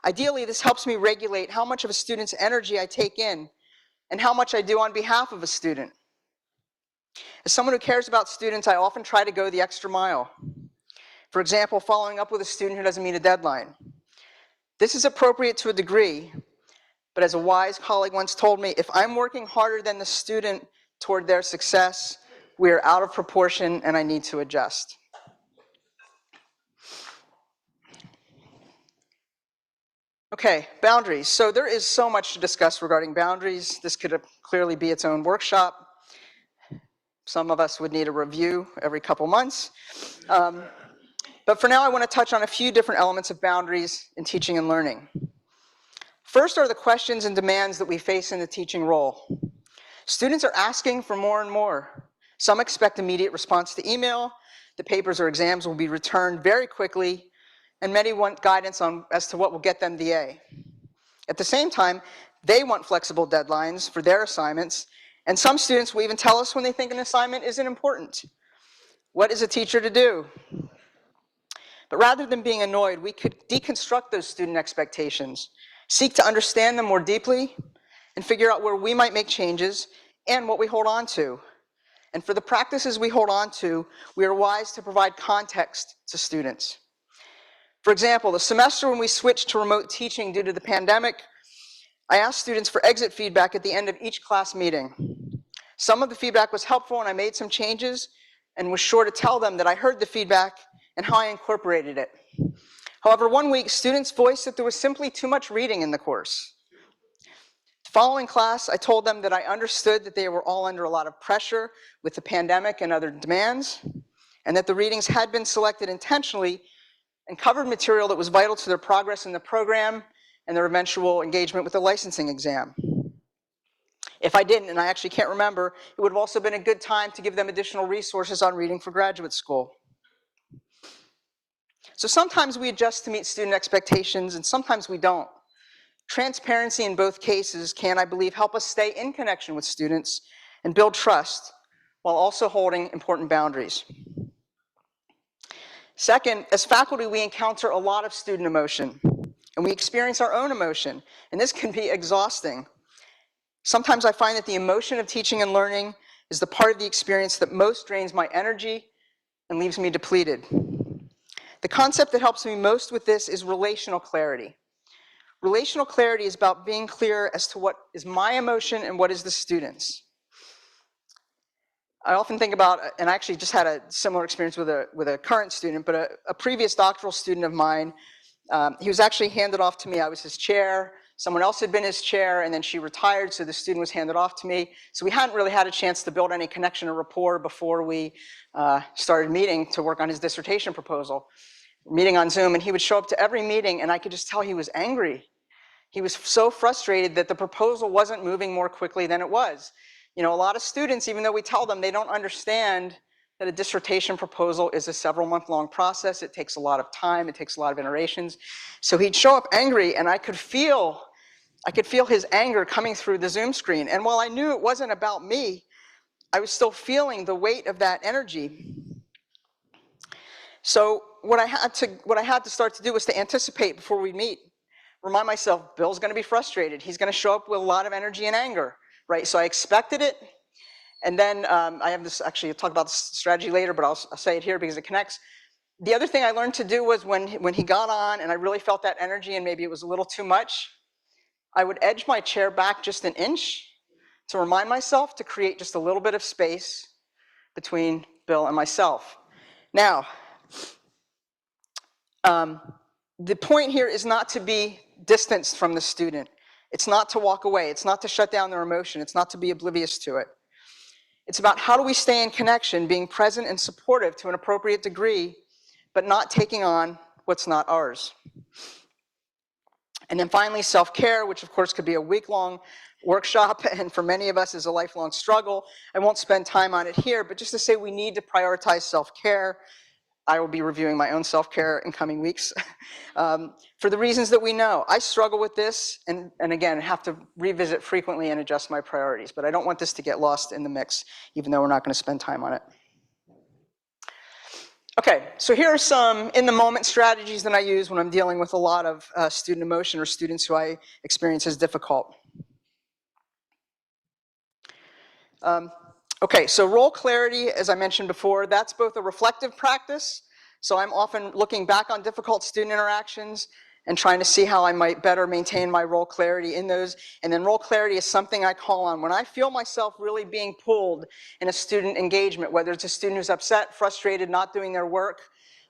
Ideally, this helps me regulate how much of a student's energy I take in and how much I do on behalf of a student. As someone who cares about students, I often try to go the extra mile. For example, following up with a student who doesn't meet a deadline. This is appropriate to a degree, But as a wise colleague once told me, if I'm working harder than the student toward their success, we are out of proportion and I need to adjust. Okay, boundaries. So there is so much to discuss regarding boundaries. This could clearly be its own workshop. Some of us would need a review every couple months. But for now, I want to touch on a few different elements of boundaries in teaching and learning. First are the questions and demands that we face in the teaching role. Students are asking for more and more. Some expect immediate response to email. The papers or exams will be returned very quickly, and many want guidance as to what will get them the A. At the same time, they want flexible deadlines for their assignments, and some students will even tell us when they think an assignment isn't important. What is a teacher to do? But rather than being annoyed, we could deconstruct those student expectations, seek to understand them more deeply, and figure out where we might make changes and what we hold on to. And for the practices we hold on to, we are wise to provide context to students. For example, the semester when we switched to remote teaching due to the pandemic, I asked students for exit feedback at the end of each class meeting. Some of the feedback was helpful and I made some changes and was sure to tell them that I heard the feedback and how I incorporated it. However, one week, students voiced that there was simply too much reading in the course. Following class, I told them that I understood that they were all under a lot of pressure with the pandemic and other demands, and that the readings had been selected intentionally and covered material that was vital to their progress in the program and their eventual engagement with the licensing exam. If I didn't, and I actually can't remember, it would have also been a good time to give them additional resources on reading for graduate school. So sometimes we adjust to meet student expectations, and sometimes we don't. Transparency in both cases can, I believe, help us stay in connection with students and build trust while also holding important boundaries. Second, as faculty, we encounter a lot of student emotion, and we experience our own emotion, and this can be exhausting. Sometimes I find that the emotion of teaching and learning is the part of the experience that most drains my energy and leaves me depleted. The concept that helps me most with this is relational clarity. Relational clarity is about being clear as to what is my emotion and what is the student's. I often think about, and I actually just had a similar experience with a current student, but a previous doctoral student of mine, he was actually handed off to me. I was his chair. Someone else had been his chair, and then she retired, so the student was handed off to me. So we hadn't really had a chance to build any connection or rapport before we started meeting to work on his dissertation proposal. Meeting on Zoom, and he would show up to every meeting, and I could just tell he was angry. He was so frustrated that the proposal wasn't moving more quickly than it was. You know, a lot of students, even though we tell them, they don't understand that a dissertation proposal is a several-month-long process. It takes a lot of time. It takes a lot of iterations. So he'd show up angry, and I could feel his anger coming through the Zoom screen. And while I knew it wasn't about me, I was still feeling the weight of that energy. So what I had to start to do was to anticipate before we meet. Remind myself, Bill's going to be frustrated. He's going to show up with a lot of energy and anger, right? So I expected it. And then I have this, actually, I'll talk about this strategy later, but I'll say it here because it connects. The other thing I learned to do was when he got on and I really felt that energy and maybe it was a little too much, I would edge my chair back just an inch to remind myself to create just a little bit of space between Bill and myself. Now, the point here is not to be distanced from the student. It's not to walk away. It's not to shut down their emotion. It's not to be oblivious to it. It's about how do we stay in connection, being present and supportive to an appropriate degree, but not taking on what's not ours. And then finally, self-care, which of course could be a week-long workshop, and for many of us is a lifelong struggle. I won't spend time on it here, but just to say we need to prioritize self-care. I will be reviewing my own self-care in coming weeks for the reasons that we know. I struggle with this and again, have to revisit frequently and adjust my priorities, but I don't want this to get lost in the mix, even though we're not going to spend time on it. Okay, so here are some in-the-moment strategies that I use when I'm dealing with a lot of student emotion or students who I experience as difficult. Okay, so role clarity, as I mentioned before, that's both a reflective practice. So I'm often looking back on difficult student interactions and trying to see how I might better maintain my role clarity in those. And then role clarity is something I call on when I feel myself really being pulled in a student engagement, whether it's a student who's upset, frustrated, not doing their work.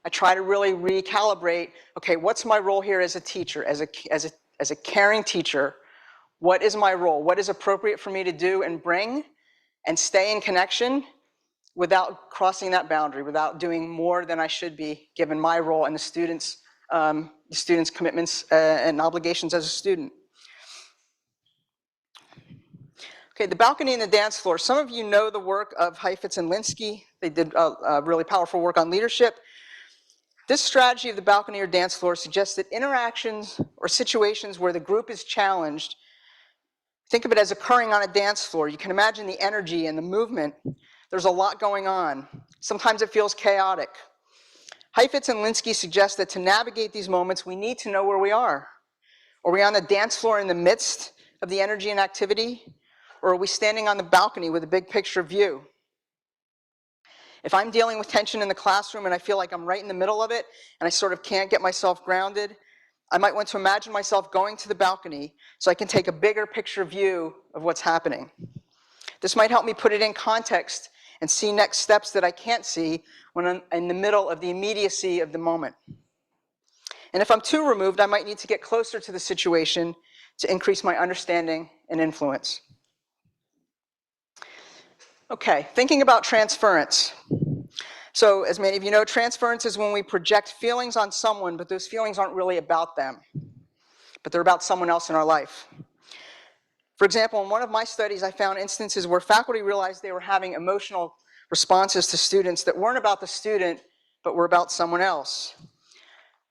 I try to really recalibrate, okay, what's my role here as a teacher, as a caring teacher? What is my role? What is appropriate for me to do and bring and stay in connection without crossing that boundary, without doing more than I should be given my role and the students' commitments and obligations as a student. Okay, the balcony and the dance floor. Some of you know the work of Heifetz and Linsky. They did really powerful work on leadership. This strategy of the balcony or dance floor suggests that interactions or situations where the group is challenged, think of it as occurring on a dance floor. You can imagine the energy and the movement. There's a lot going on. Sometimes it feels chaotic. Heifetz and Linsky suggest that to navigate these moments, we need to know where we are. Are we on the dance floor in the midst of the energy and activity? Or are we standing on the balcony with a big picture view? If I'm dealing with tension in the classroom and I feel like I'm right in the middle of it and I sort of can't get myself grounded, I might want to imagine myself going to the balcony so I can take a bigger picture view of what's happening. This might help me put it in context and see next steps that I can't see when I'm in the middle of the immediacy of the moment. And if I'm too removed, I might need to get closer to the situation to increase my understanding and influence. Okay, thinking about transference. So as many of you know, transference is when we project feelings on someone, but those feelings aren't really about them, but they're about someone else in our life. For example, in one of my studies, I found instances where faculty realized they were having emotional responses to students that weren't about the student, but were about someone else.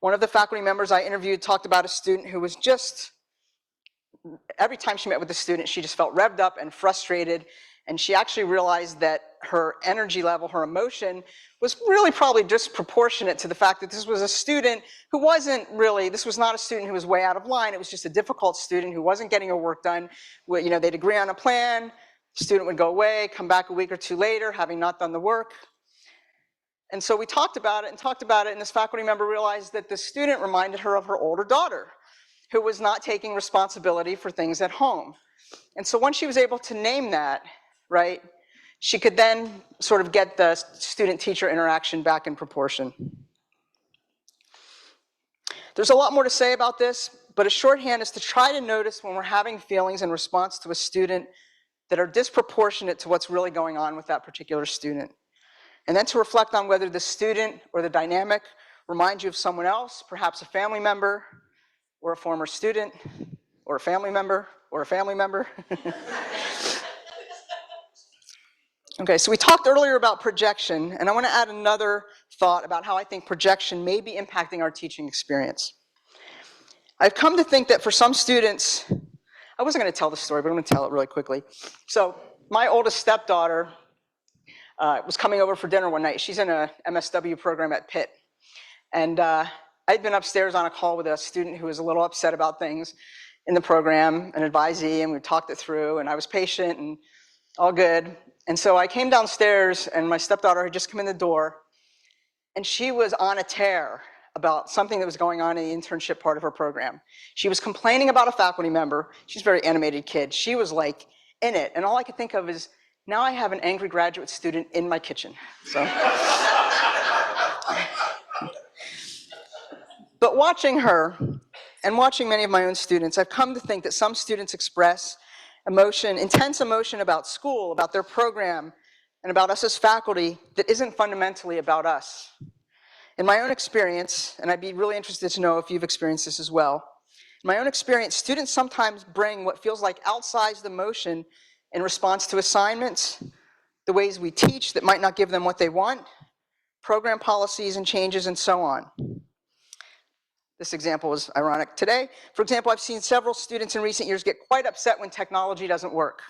One of the faculty members I interviewed talked about a student who was just, every time she met with the student, she just felt revved up and frustrated. And she actually realized that her energy level, her emotion, was really probably disproportionate to the fact that this was a student who wasn't really, this was not a student who was way out of line. It was just a difficult student who wasn't getting her work done. You know, they'd agree on a plan, the student would go away, come back a week or two later, having not done the work. And so we talked about it, and this faculty member realized that the student reminded her of her older daughter, who was not taking responsibility for things at home. And so once she was able to name that, right, she could then sort of get the student-teacher interaction back in proportion. There's a lot more to say about this, but a shorthand is to try to notice when we're having feelings in response to a student that are disproportionate to what's really going on with that particular student. And then to reflect on whether the student or the dynamic reminds you of someone else, perhaps a family member, or a former student, or a family member, or a family member. Okay, so we talked earlier about projection, and I want to add another thought about how I think projection may be impacting our teaching experience. I've come to think that for some students, I wasn't going to tell the story, but I'm going to tell it really quickly. So my oldest stepdaughter was coming over for dinner one night. She's in a MSW program at Pitt. And I'd been upstairs on a call with a student who was a little upset about things in the program, an advisee, and we talked it through, and I was patient and all good. And so I came downstairs, and my stepdaughter had just come in the door, and she was on a tear about something that was going on in the internship part of her program. She was complaining about a faculty member. She's a very animated kid. She was like in it, and all I could think of is, now I have an angry graduate student in my kitchen. So. But watching her, and watching many of my own students, I've come to think that some students express emotion, intense emotion about school, about their program, and about us as faculty that isn't fundamentally about us. In my own experience, and I'd be really interested to know if you've experienced this as well, in my own experience, students sometimes bring what feels like outsized emotion in response to assignments, the ways we teach that might not give them what they want, program policies and changes, and so on. This example is ironic today. For example, I've seen several students in recent years get quite upset when technology doesn't work.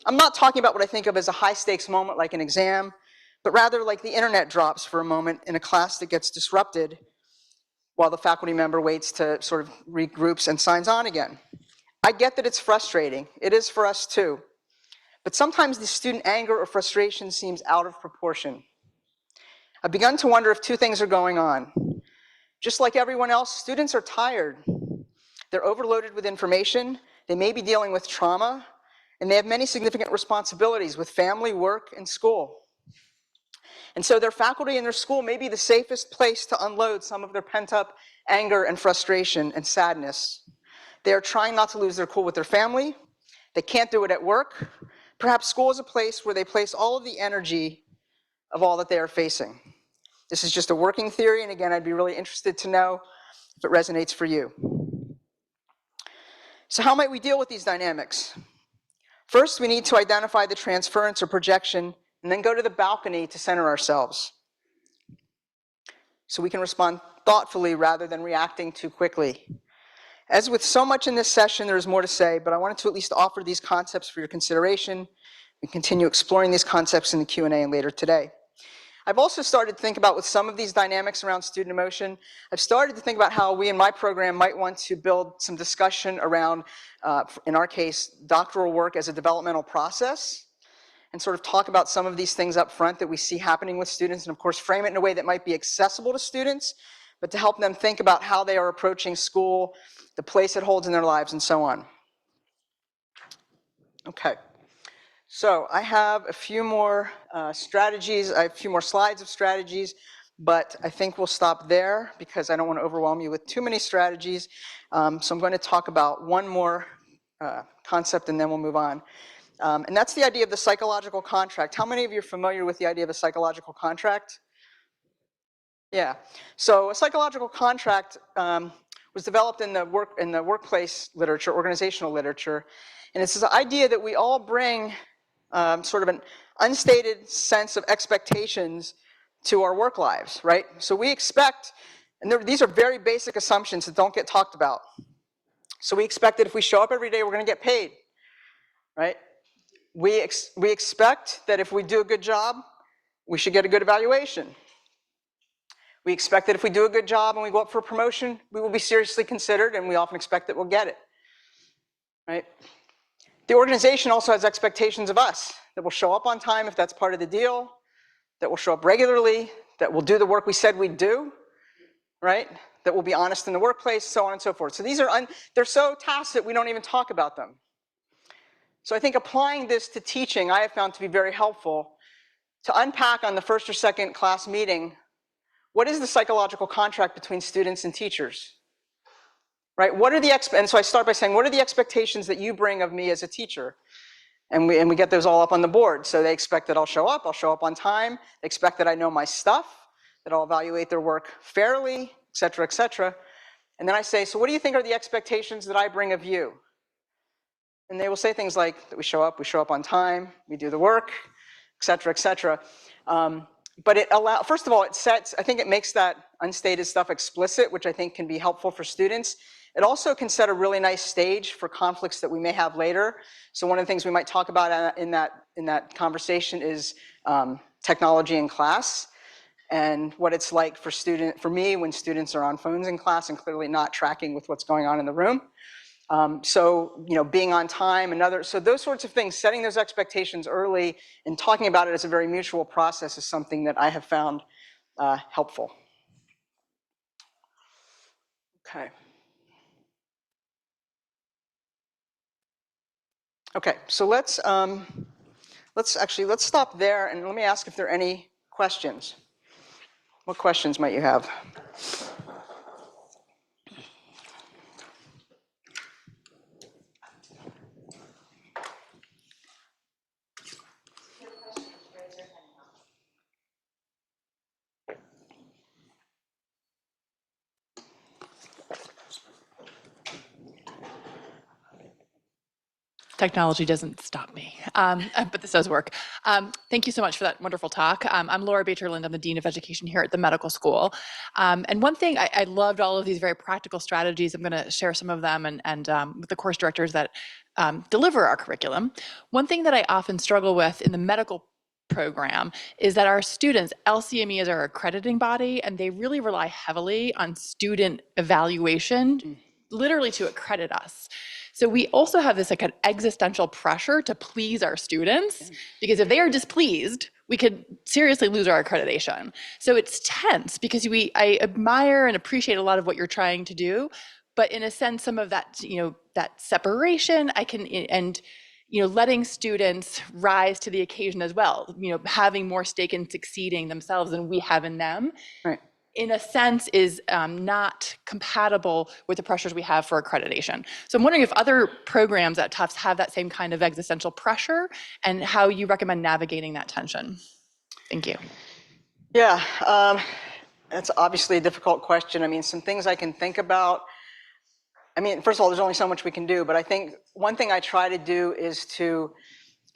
I'm not talking about what I think of as a high-stakes moment like an exam, but rather like the internet drops for a moment in a class that gets disrupted while the faculty member waits to sort of regroups and signs on again. I get that it's frustrating. It is for us too. But sometimes the student anger or frustration seems out of proportion. I've begun to wonder if two things are going on. Just like everyone else, students are tired. They're overloaded with information, they may be dealing with trauma, and they have many significant responsibilities with family, work, and school. And so their faculty and their school may be the safest place to unload some of their pent-up anger and frustration and sadness. They are trying not to lose their cool with their family. They can't do it at work. Perhaps school is a place where they place all of the energy of all that they are facing. This is just a working theory, and again, I'd be really interested to know if it resonates for you. So how might we deal with these dynamics? First, we need to identify the transference or projection, and then go to the balcony to center ourselves, so we can respond thoughtfully rather than reacting too quickly. As with so much in this session, there is more to say, but I wanted to at least offer these concepts for your consideration. We continue exploring these concepts in the Q&A and later today. I've also started to think about, with some of these dynamics around student emotion, I've started to think about how we in my program might want to build some discussion around, in our case, doctoral work as a developmental process, and sort of talk about some of these things up front that we see happening with students, and of course frame it in a way that might be accessible to students, but to help them think about how they are approaching school, the place it holds in their lives, and so on. Okay. So I have a few more strategies, I have a few more slides of strategies, but I think we'll stop there because I don't want to overwhelm you with too many strategies. So I'm going to talk about one more concept and then we'll move on. And that's the idea of the psychological contract. How many of you are familiar with the idea of a psychological contract? Yeah. So a psychological contract was developed in the workplace literature, organizational literature, and it's this idea that we all bring sort of an unstated sense of expectations to our work lives, right? So we expect, and these are very basic assumptions that don't get talked about. So we expect that if we show up every day, we're going to get paid, right? We expect that if we do a good job, we should get a good evaluation. We expect that if we do a good job and we go up for a promotion, we will be seriously considered, and we often expect that we'll get it, right? The organization also has expectations of us, that we'll show up on time if that's part of the deal, that we'll show up regularly, that we'll do the work we said we'd do, right? That we'll be honest in the workplace, so on and so forth. So these are, they're so tacit we don't even talk about them. So I think applying this to teaching, I have found to be very helpful to unpack on the first or second class meeting, what is the psychological contract between students and teachers? Right? What are the and so I start by saying, what are the expectations that you bring of me as a teacher? And we get those all up on the board. So they expect that I'll show up on time. They expect that I know my stuff, that I'll evaluate their work fairly, et cetera, et cetera. And then I say, so what do you think are the expectations that I bring of you? And they will say things like that we show up on time, we do the work, et cetera, et cetera. But it allows, first of all, I think it makes that unstated stuff explicit, which I think can be helpful for students. It also can set a really nice stage for conflicts that we may have later. So one of the things we might talk about in that conversation is technology in class, and what it's like for me when students are on phones in class and clearly not tracking with what's going on in the room. So, being on time, so those sorts of things, setting those expectations early and talking about it as a very mutual process is something that I have found helpful. Okay. Okay, so let's stop there and let me ask if there are any questions. What questions might you have? Technology doesn't stop me, but this does work. Thank you so much for that wonderful talk. I'm Laura Baterland. I'm the Dean of Education here at the medical school. And one thing, I loved all of these very practical strategies. I'm going to share some of them and with the course directors that deliver our curriculum. One thing that I often struggle with in the medical program is that our students, LCME is our accrediting body, and they really rely heavily on student evaluation, literally to accredit us. So we also have this like an existential pressure to please our students, because if they are displeased we could seriously lose our accreditation. So it's tense because I admire and appreciate a lot of what you're trying to do, but in a sense, some of that, that separation and letting students rise to the occasion as well, having more stake in succeeding themselves than we have in them. Right. In a sense, is not compatible with the pressures we have for accreditation. So I'm wondering if other programs at Tufts have that same kind of existential pressure and how you recommend navigating that tension. Thank you. Yeah, that's obviously a difficult question. I mean, some things I can think about. I mean, first of all, there's only so much we can do, but I think one thing I try to do is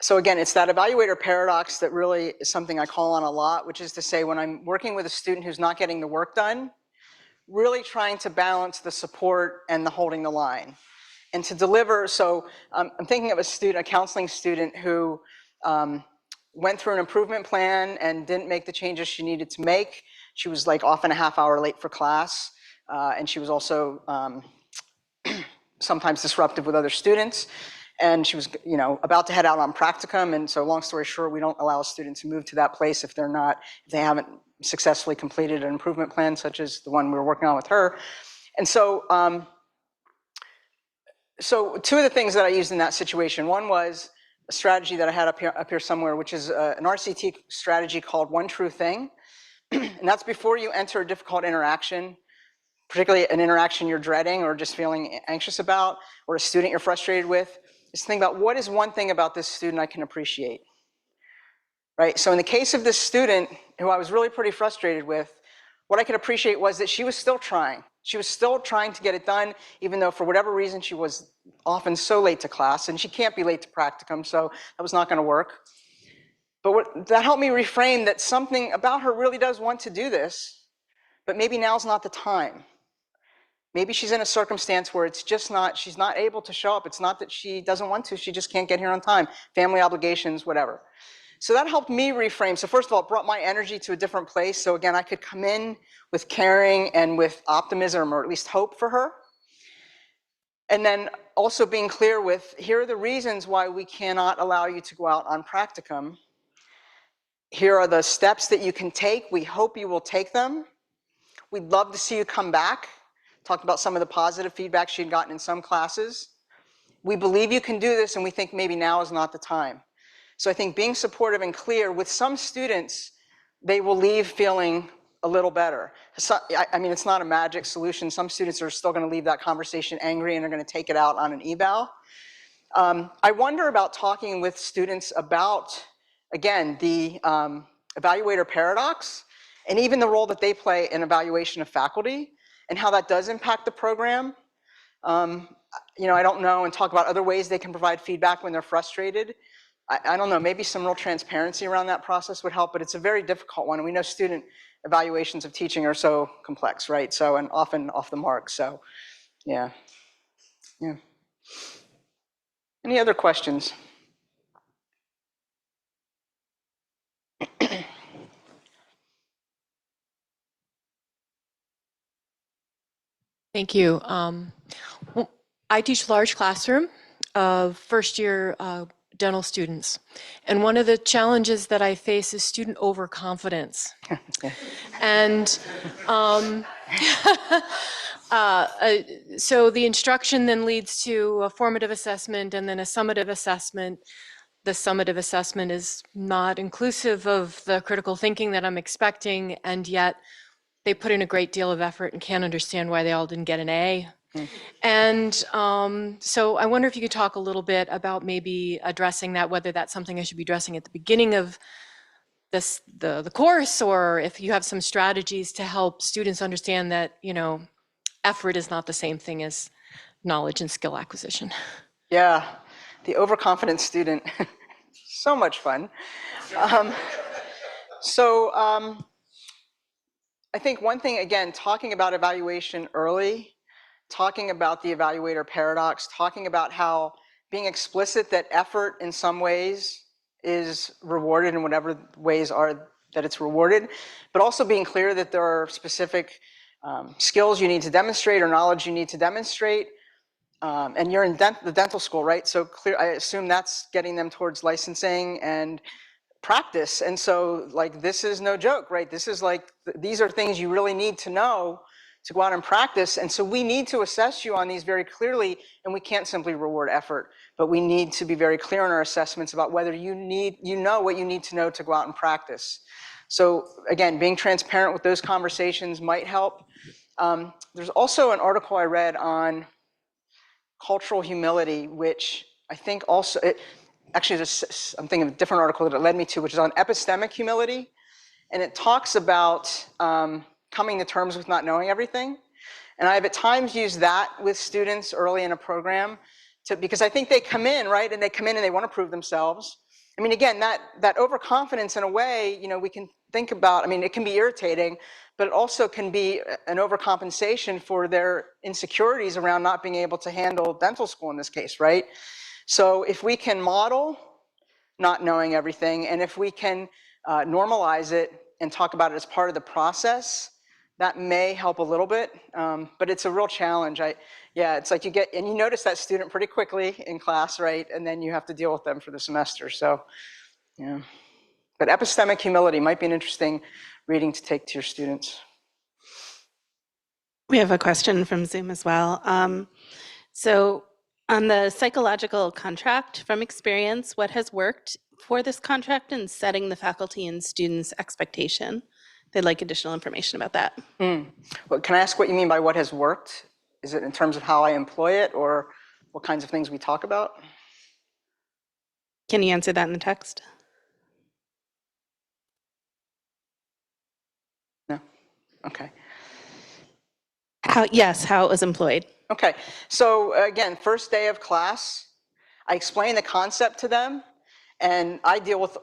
so again, it's that evaluator paradox that really is something I call on a lot, which is to say when I'm working with a student who's not getting the work done, really trying to balance the support and the holding the line. And to deliver, so I'm thinking of a counseling student who went through an improvement plan and didn't make the changes she needed to make. She was like often a half hour late for class, and she was also sometimes disruptive with other students. And she was, about to head out on practicum. And so long story short, we don't allow a student to move to that place if they haven't successfully completed an improvement plan, such as the one we were working on with her. And so, so two of the things that I used in that situation, one was a strategy that I had up here somewhere, which is an RCT strategy called One True Thing. And that's before you enter a difficult interaction, particularly an interaction you're dreading or just feeling anxious about, or a student you're frustrated with, is think about what is one thing about this student I can appreciate, right? So in the case of this student, who I was really pretty frustrated with, what I could appreciate was that she was still trying. She was still trying to get it done, even though for whatever reason she was often so late to class, and she can't be late to practicum, so that was not going to work. But that helped me reframe that something about her really does want to do this, but maybe now's not the time. Maybe she's in a circumstance where it's just not, she's not able to show up. It's not that she doesn't want to, she just can't get here on time. Family obligations, whatever. So that helped me reframe. So first of all, it brought my energy to a different place. So again, I could come in with caring and with optimism, or at least hope for her. And then also being clear with, here are the reasons why we cannot allow you to go out on practicum. Here are the steps that you can take. We hope you will take them. We'd love to see you come back. Talked about some of the positive feedback she'd gotten in some classes. We believe you can do this, and we think maybe now is not the time. So I think being supportive and clear with some students, they will leave feeling a little better. So, I mean, it's not a magic solution. Some students are still going to leave that conversation angry and are going to take it out on an eval. I wonder about talking with students about, again, the evaluator paradox, and even the role that they play in evaluation of faculty, and how that does impact the program. I don't know, and talk about other ways they can provide feedback when they're frustrated. I don't know, maybe some real transparency around that process would help, but it's a very difficult one. And we know student evaluations of teaching are so complex, right? So, and often off the mark, so, yeah. Any other questions? Thank you. I teach large classroom of first-year dental students, and one of the challenges that I face is student overconfidence. And so the instruction then leads to a formative assessment and then a summative assessment. The summative assessment is not inclusive of the critical thinking that I'm expecting, and yet they put in a great deal of effort and can't understand why they all didn't get an A. And so I wonder if you could talk a little bit about maybe addressing that, whether that's something I should be addressing at the beginning of the course, or if you have some strategies to help students understand that, effort is not the same thing as knowledge and skill acquisition. Yeah, the overconfident student, so much fun. I think one thing, again, talking about evaluation early, talking about the evaluator paradox, talking about how being explicit that effort in some ways is rewarded in whatever ways are that it's rewarded, but also being clear that there are specific skills you need to demonstrate or knowledge you need to demonstrate. And you're in the dental school, right? So clear, I assume that's getting them towards licensing and practice. And so like, this is no joke, right? This is like, these are things you really need to know to go out and practice. And so we need to assess you on these very clearly, and we can't simply reward effort, but we need to be very clear in our assessments about whether you know what you need to know to go out and practice. So again, being transparent with those conversations might help. There's also an article I read on cultural humility, which I think also, actually, I'm thinking of a different article that it led me to, which is on epistemic humility. And it talks about coming to terms with not knowing everything. And I've at times used that with students early in a program because I think they come in, right? And they come in and they want to prove themselves. I mean, again, that overconfidence in a way, you know, we can think about, I mean, it can be irritating, but it also can be an overcompensation for their insecurities around not being able to handle dental school in this case, right? So if we can model not knowing everything, and if we can normalize it and talk about it as part of the process, that may help a little bit, but it's a real challenge. Yeah, it's like you notice that student pretty quickly in class, right? And then you have to deal with them for the semester, so, yeah. But epistemic humility might be an interesting reading to take to your students. We have a question from Zoom as well. So on the psychological contract, from experience, what has worked for this contract in setting the faculty and students' expectation? They'd like additional information about that. Well, can I ask what you mean by what has worked? Is it in terms of how I employ it, or what kinds of things we talk about? Can you answer that in the text? No? Okay. Yes, how it was employed. Okay, so again, first day of class, I explain the concept to them, and I deal with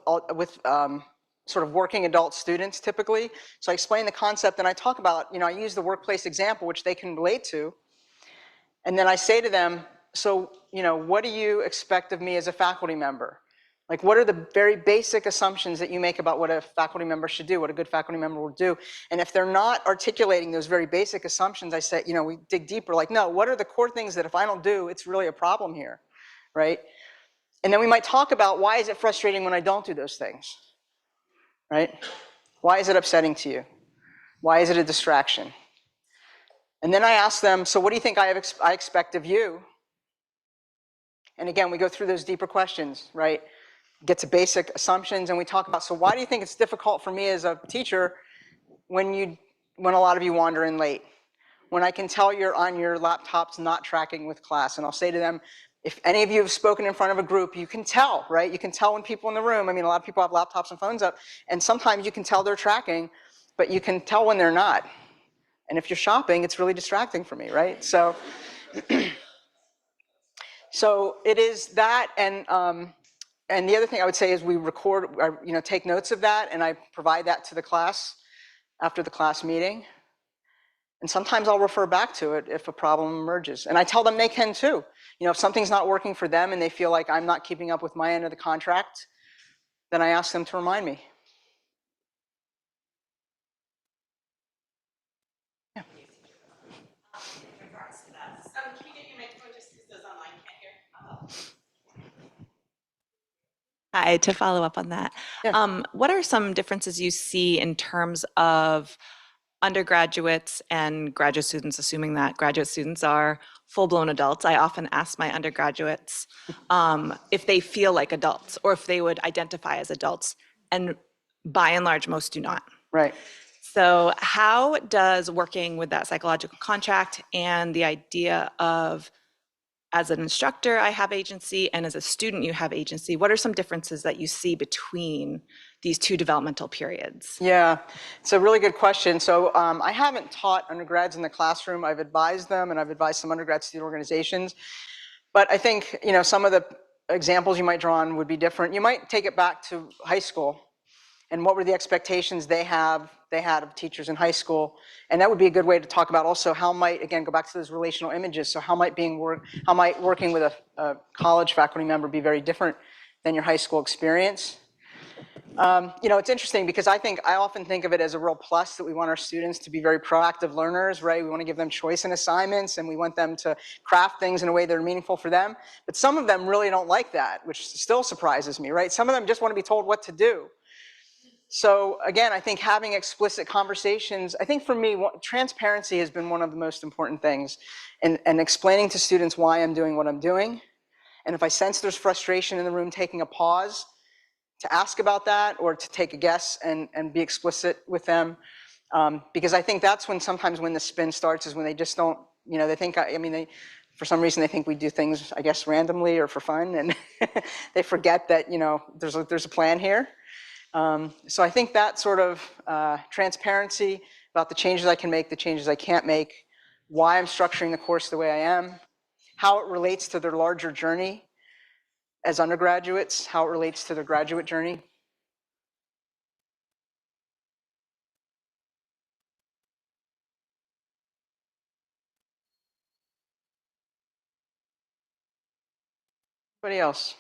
sort of working adult students typically. So I explain the concept and I talk about, you know, I use the workplace example, which they can relate to. And then I say to them, so, you know, what do you expect of me as a faculty member? Like, what are the very basic assumptions that you make about what a faculty member should do, what a good faculty member will do? And if they're not articulating those very basic assumptions, I say, you know, we dig deeper, like, no, what are the core things that if I don't do, it's really a problem here, right? And then we might talk about, why is it frustrating when I don't do those things, right? Why is it upsetting to you? Why is it a distraction? And then I ask them, so what do you think I expect of you? And again, we go through those deeper questions, right? Get to basic assumptions, and we talk about, so why do you think it's difficult for me as a teacher when a lot of you wander in late? When I can tell you're on your laptops not tracking with class, and I'll say to them, if any of you have spoken in front of a group, you can tell, right? You can tell when people in the room, I mean, a lot of people have laptops and phones up, and sometimes you can tell they're tracking, but you can tell when they're not. And if you're shopping, it's really distracting for me, right? So, so it is that, and the other thing I would say is we record, you know, take notes of that, and I provide that to the class after the class meeting. And sometimes I'll refer back to it if a problem emerges. And I tell them they can too. You know, if something's not working for them and they feel like I'm not keeping up with my end of the contract, then I ask them to remind me. Yeah. Hi, to follow up on that. Yeah. What are some differences you see in terms of undergraduates and graduate students, assuming that graduate students are full-blown adults? I often ask my undergraduates if they feel like adults or if they would identify as adults, and by and large, most do not. Right. So how does working with that psychological contract and the idea of, as an instructor, I have agency, and as a student, you have agency, what are some differences that you see between these two developmental periods? Yeah, it's a really good question. So I haven't taught undergrads in the classroom. I've advised them, and I've advised some undergrad student organizations. But I think, you know, some of the examples you might draw on would be different. You might take it back to high school, and what were the expectations they had of teachers in high school. And that would be a good way to talk about also how might, again, go back to those relational images. So how might working with a college faculty member be very different than your high school experience? It's interesting because I often think of it as a real plus that we want our students to be very proactive learners, right? We want to give them choice in assignments and we want them to craft things in a way that are meaningful for them. But some of them really don't like that, which still surprises me, right? Some of them just want to be told what to do. So again, I think having explicit conversations, I think for me, transparency has been one of the most important things, and explaining to students why I'm doing what I'm doing. And if I sense there's frustration in the room, taking a pause to ask about that or to take a guess and be explicit with them. Because I think that's sometimes when the spin starts, is when they just don't, they think, for some reason they think we do things, I guess, randomly or for fun, and they forget that, there's a plan here. So I think that sort of transparency about the changes I can make, the changes I can't make, why I'm structuring the course the way I am, how it relates to their larger journey as undergraduates, how it relates to their graduate journey. Anybody else?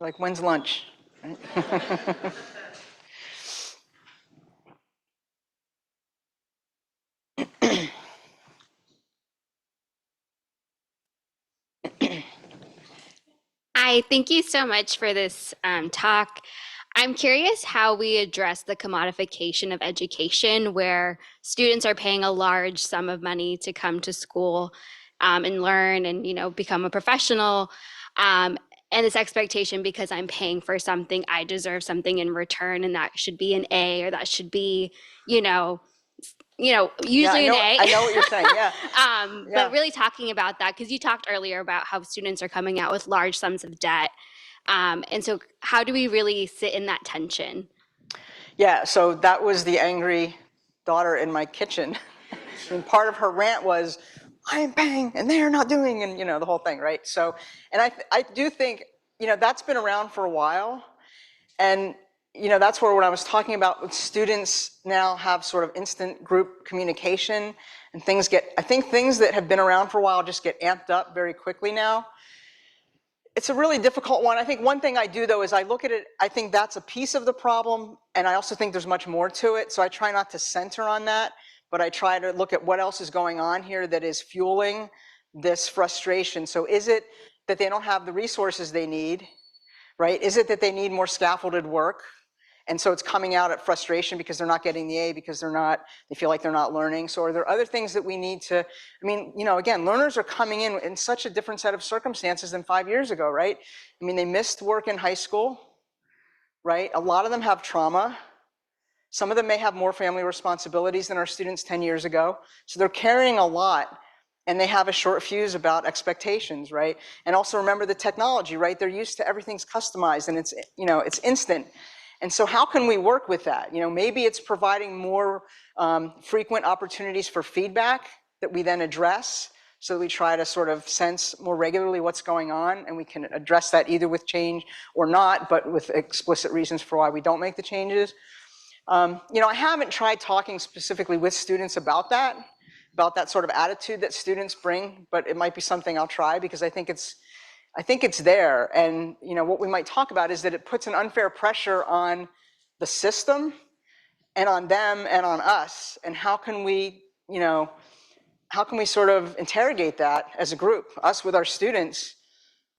Like, when's lunch? Right? Hi, thank you so much for this talk. I'm curious how we address the commodification of education, where students are paying a large sum of money to come to school and learn and become a professional. And this expectation, because I'm paying for something, I deserve something in return, and that should be an A, or that should be, usually an A. I know what you're saying, yeah. But really talking about that, because you talked earlier about how students are coming out with large sums of debt. And so how do we really sit in that tension? Yeah, so that was the angry daughter in my kitchen. And part of her rant was, I am paying and they're not doing, and the whole thing, right? So, and I do think, that's been around for a while. And that's where, when I was talking about with students now have sort of instant group communication, and I think things that have been around for a while just get amped up very quickly now. It's a really difficult one. I think one thing I do, though, is I look at it, I think that's a piece of the problem, and I also think there's much more to it. So I try not to center on that, but I try to look at what else is going on here that is fueling this frustration. So is it that they don't have the resources they need, right? Is it that they need more scaffolded work? And so it's coming out at frustration because they're not getting the A, because they feel like they're not learning. So are there other things that we need to, again, learners are coming in such a different set of circumstances than 5 years ago, right? They missed work in high school, right? A lot of them have trauma. Some of them may have more family responsibilities than our students 10 years ago. So they're carrying a lot, and they have a short fuse about expectations, right? And also remember the technology, right? They're used to everything's customized and it's instant. And so how can we work with that? Maybe it's providing more frequent opportunities for feedback that we then address. So we try to sort of sense more regularly what's going on, and we can address that either with change or not, but with explicit reasons for why we don't make the changes. I haven't tried talking specifically with students about that sort of attitude that students bring, but it might be something I'll try, because I think it's there. And what we might talk about is that it puts an unfair pressure on the system and on them and on us. And how can we sort of interrogate that as a group, us with our students,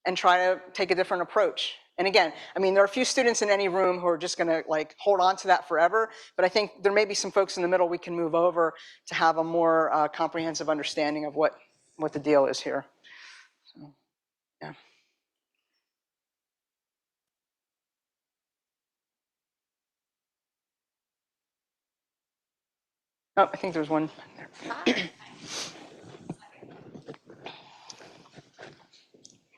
and try to take a different approach? And again, there are a few students in any room who are just going to hold on to that forever. But I think there may be some folks in the middle we can move over to have a more comprehensive understanding of what the deal is here. So, yeah. Oh, I think there's one there.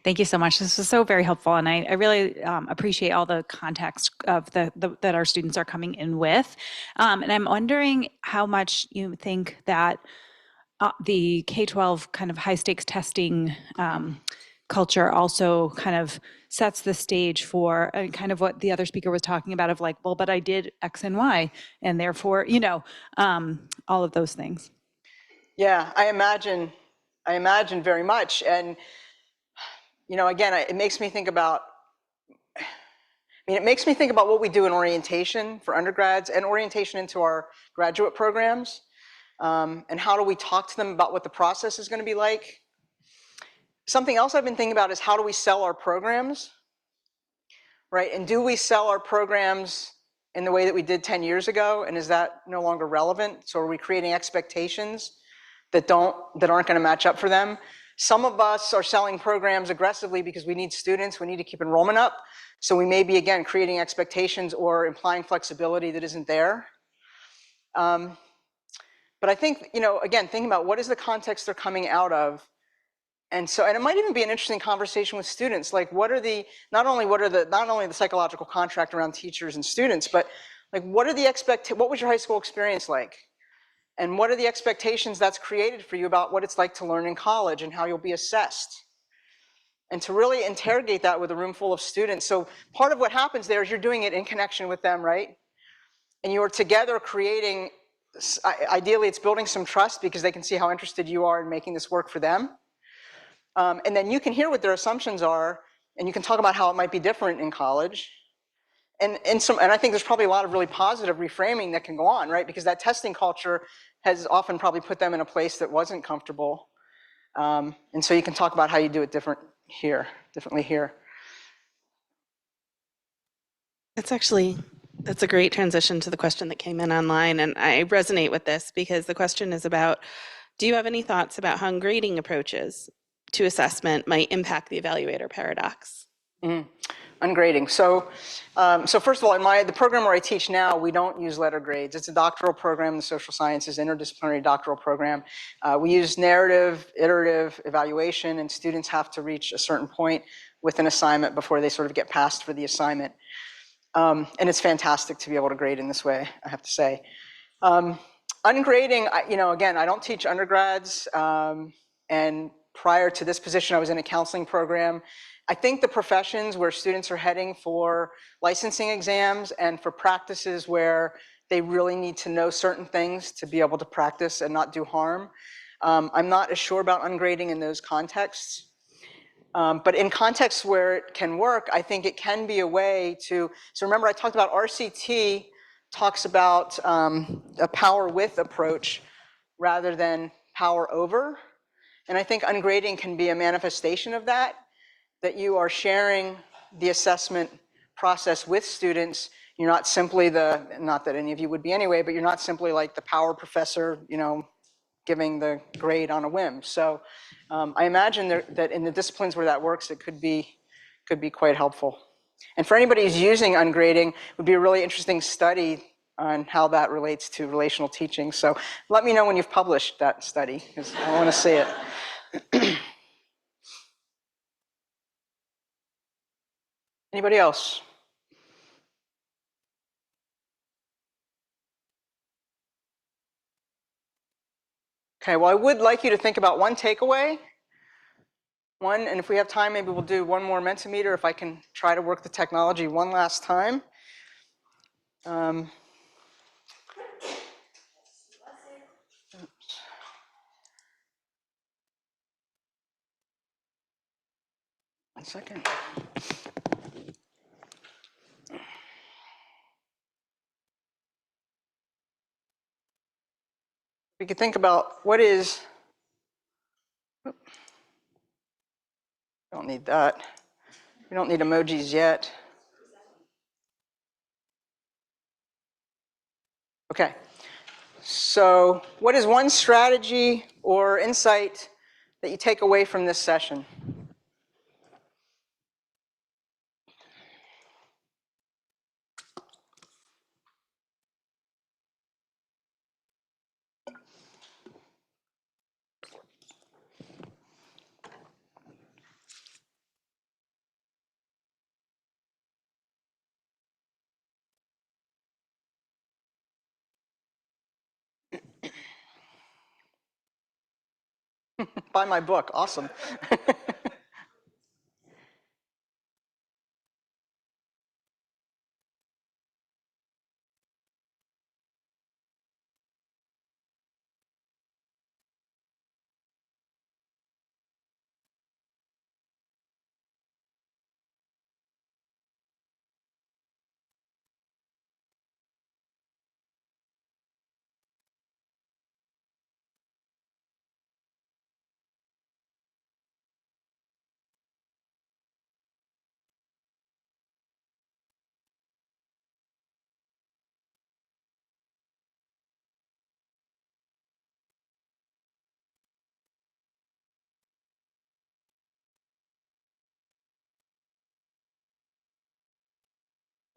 Thank you so much. This was so very helpful, and I really appreciate all the context of that our students are coming in with. And I'm wondering how much you think that the K-12 kind of high-stakes testing culture also kind of sets the stage for kind of what the other speaker was talking about, of well, but I did X and Y, and therefore, all of those things. Yeah, I imagine very much. And again, it makes me think about, it makes me think about what we do in orientation for undergrads and orientation into our graduate programs. And how do we talk to them about what the process is going to be like? Something else I've been thinking about is how do we sell our programs, right? And do we sell our programs in the way that we did 10 years ago? And is that no longer relevant? So are we creating expectations that aren't going to match up for them? Some of us are selling programs aggressively because we need students, we need to keep enrollment up. So we may be, again, creating expectations or implying flexibility that isn't there. But I think, again, thinking about what is the context they're coming out of. And it might even be an interesting conversation with students, like not only the psychological contract around teachers and students, but like what was your high school experience like? And what are the expectations that's created for you about what it's like to learn in college and how you'll be assessed? And to really interrogate that with a room full of students. So part of what happens there is you're doing it in connection with them, right? And you're together creating, ideally it's building some trust because they can see how interested you are in making this work for them. And then you can hear what their assumptions are, and you can talk about how it might be different in college. And I think there's probably a lot of really positive reframing that can go on, right? Because that testing culture has often probably put them in a place that wasn't comfortable. And so you can talk about how you do it differently here. That's a great transition to the question that came in online, and I resonate with this because the question is about, do you have any thoughts about how grading approaches to assessment might impact the evaluator paradox? Ungrading. So first of all, in the program where I teach now, we don't use letter grades. It's a doctoral program, the social sciences interdisciplinary doctoral program. We use narrative, iterative evaluation, and students have to reach a certain point with an assignment before they sort of get passed for the assignment. And it's fantastic to be able to grade in this way, I have to say. Ungrading, again, I don't teach undergrads, and prior to this position, I was in a counseling program. I think the professions where students are heading for licensing exams and for practices where they really need to know certain things to be able to practice and not do harm, I'm not as sure about ungrading in those contexts. But in contexts where it can work, I think it can be a way to, so remember I talked about RCT talks about a power with approach rather than power over. And I think ungrading can be a manifestation of that you are sharing the assessment process with students. You're not simply not that any of you would be anyway, but you're not simply like the power professor, giving the grade on a whim. So I imagine that in the disciplines where that works, it could be quite helpful. And for anybody who's using ungrading, it would be a really interesting study on how that relates to relational teaching. So let me know when you've published that study, because I want to see it. Anybody else? Okay, well, I would like you to think about one takeaway. And if we have time, maybe we'll do one more Mentimeter if I can try to work the technology one last time. One second. We could think about what is, don't need that. We don't need emojis yet. Okay, so what is one strategy or insight that you take away from this session? Buy my book, awesome.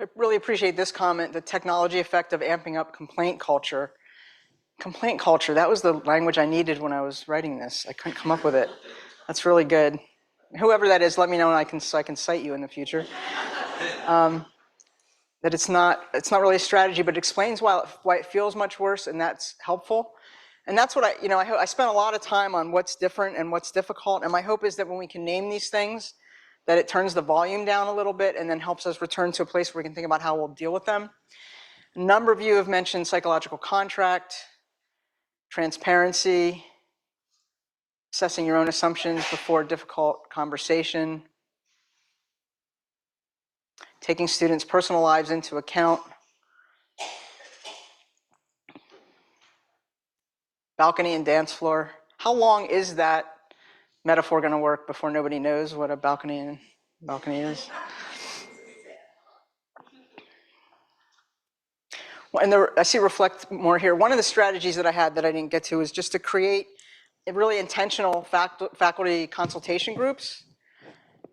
I really appreciate this comment, the technology effect of amping up complaint culture. Complaint culture, that was the language I needed when I was writing this. I couldn't come up with it. That's really good. Whoever that is, let me know and so I can cite you in the future. That it's not really a strategy, but it explains why it feels much worse, and that's helpful. And that's what I spent a lot of time on what's different and what's difficult, and my hope is that when we can name these things, that it turns the volume down a little bit and then helps us return to a place where we can think about how we'll deal with them. A number of you have mentioned psychological contract, transparency, assessing your own assumptions before a difficult conversation, taking students' personal lives into account, balcony and dance floor. How long is that metaphor going to work before nobody knows what a balcony is? And I see reflect more here. One of the strategies that I had that I didn't get to is just to create really intentional faculty consultation groups.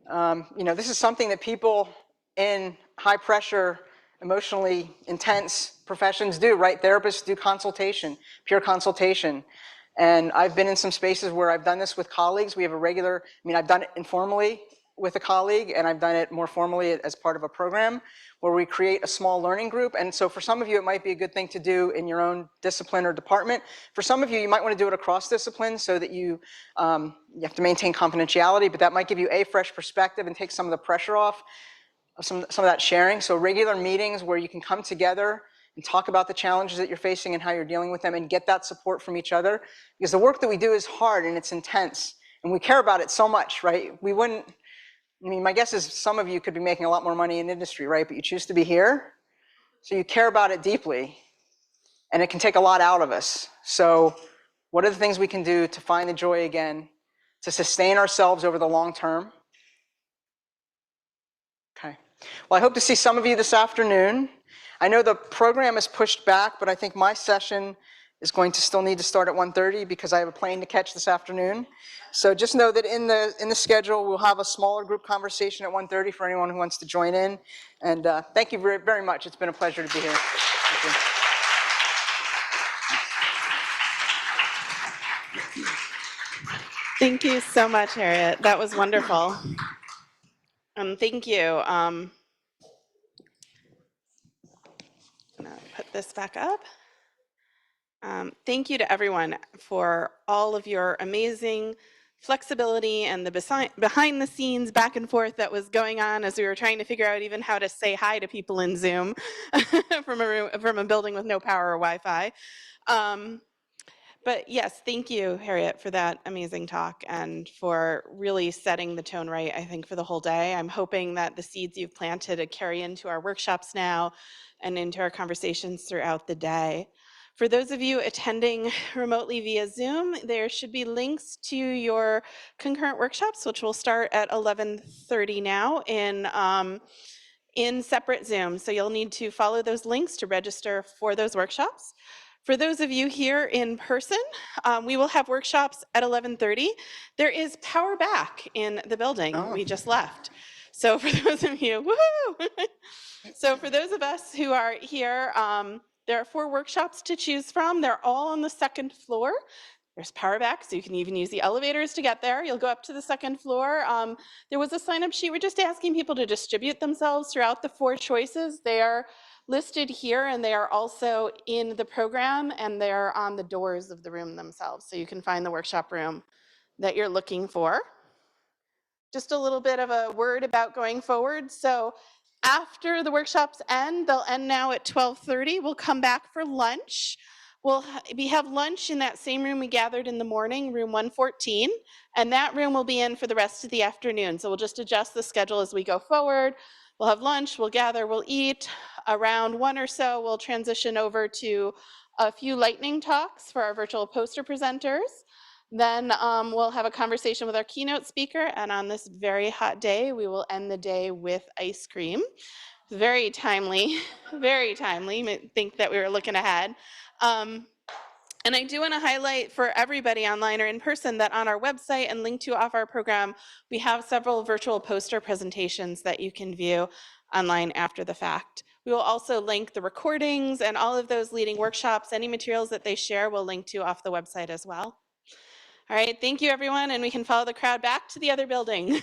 This is something that people in high pressure, emotionally intense professions do, right? Therapists do consultation, peer consultation. And I've been in some spaces where I've done this with colleagues. We have I've done it informally with a colleague, and I've done it more formally as part of a program where we create a small learning group. And so for some of you, it might be a good thing to do in your own discipline or department. For some of you, you might want to do it across disciplines so that you have to maintain confidentiality, but that might give you a fresh perspective and take some of the pressure off of some of that sharing. So regular meetings where you can come together and talk about the challenges that you're facing and how you're dealing with them and get that support from each other. Because the work that we do is hard and it's intense and we care about it so much, right? My guess is some of you could be making a lot more money in industry, right? But you choose to be here, so you care about it deeply, and it can take a lot out of us. So what are the things we can do to find the joy again, to sustain ourselves over the long term? Okay. Well, I hope to see some of you this afternoon. I know the program is pushed back, but I think my session is going to still need to start at 1:30 because I have a plane to catch this afternoon. So just know that in the schedule, we'll have a smaller group conversation at 1:30 for anyone who wants to join in. And thank you very, very much. It's been a pleasure to be here. Thank you. Thank you so much, Harriet. That was wonderful. Thank you. I'm gonna put this back up. Thank you to everyone for all of your amazing flexibility and the behind the scenes back and forth that was going on as we were trying to figure out even how to say hi to people in Zoom from a building with no power or Wi-Fi. But yes, thank you, Harriet, for that amazing talk and for really setting the tone right, I think, for the whole day. I'm hoping that the seeds you've planted to carry into our workshops now and into our conversations throughout the day. For those of you attending remotely via Zoom, there should be links to your concurrent workshops, which will start at 11:30 now in separate Zoom. So you'll need to follow those links to register for those workshops. For those of you here in person, we will have workshops at 11:30. There is power back in the building. We just left. So for those of you, woohoo! So for those of us who are here, there are 4 workshops to choose from. They're all on the 2nd floor. There's power back, so you can even use the elevators to get there. You'll go up to the 2nd floor. There was a sign-up sheet. We're just asking people to distribute themselves throughout the 4 choices. They are listed here, and they are also in the program, and they're on the doors of the room themselves, so you can find the workshop room that you're looking for. Just a little bit of a word about going forward. So after the workshops end, they'll end now at 12:30. We'll come back for lunch. We have lunch in that same room we gathered in the morning, room 114, and that room will be in for the rest of the afternoon. So we'll just adjust the schedule as we go forward. We'll have lunch, we'll gather, we'll eat. Around 1 or so, we'll transition over to a few lightning talks for our virtual poster presenters. Then we'll have a conversation with our keynote speaker, and on this very hot day, we will end the day with ice cream. Very timely, very timely. You might think that we were looking ahead. And I do want to highlight for everybody online or in person that on our website and linked to off our program, we have several virtual poster presentations that you can view online after the fact. We will also link the recordings and all of those leading workshops. Any materials that they share we'll link to off the website as well. All right, thank you everyone, and we can follow the crowd back to the other building.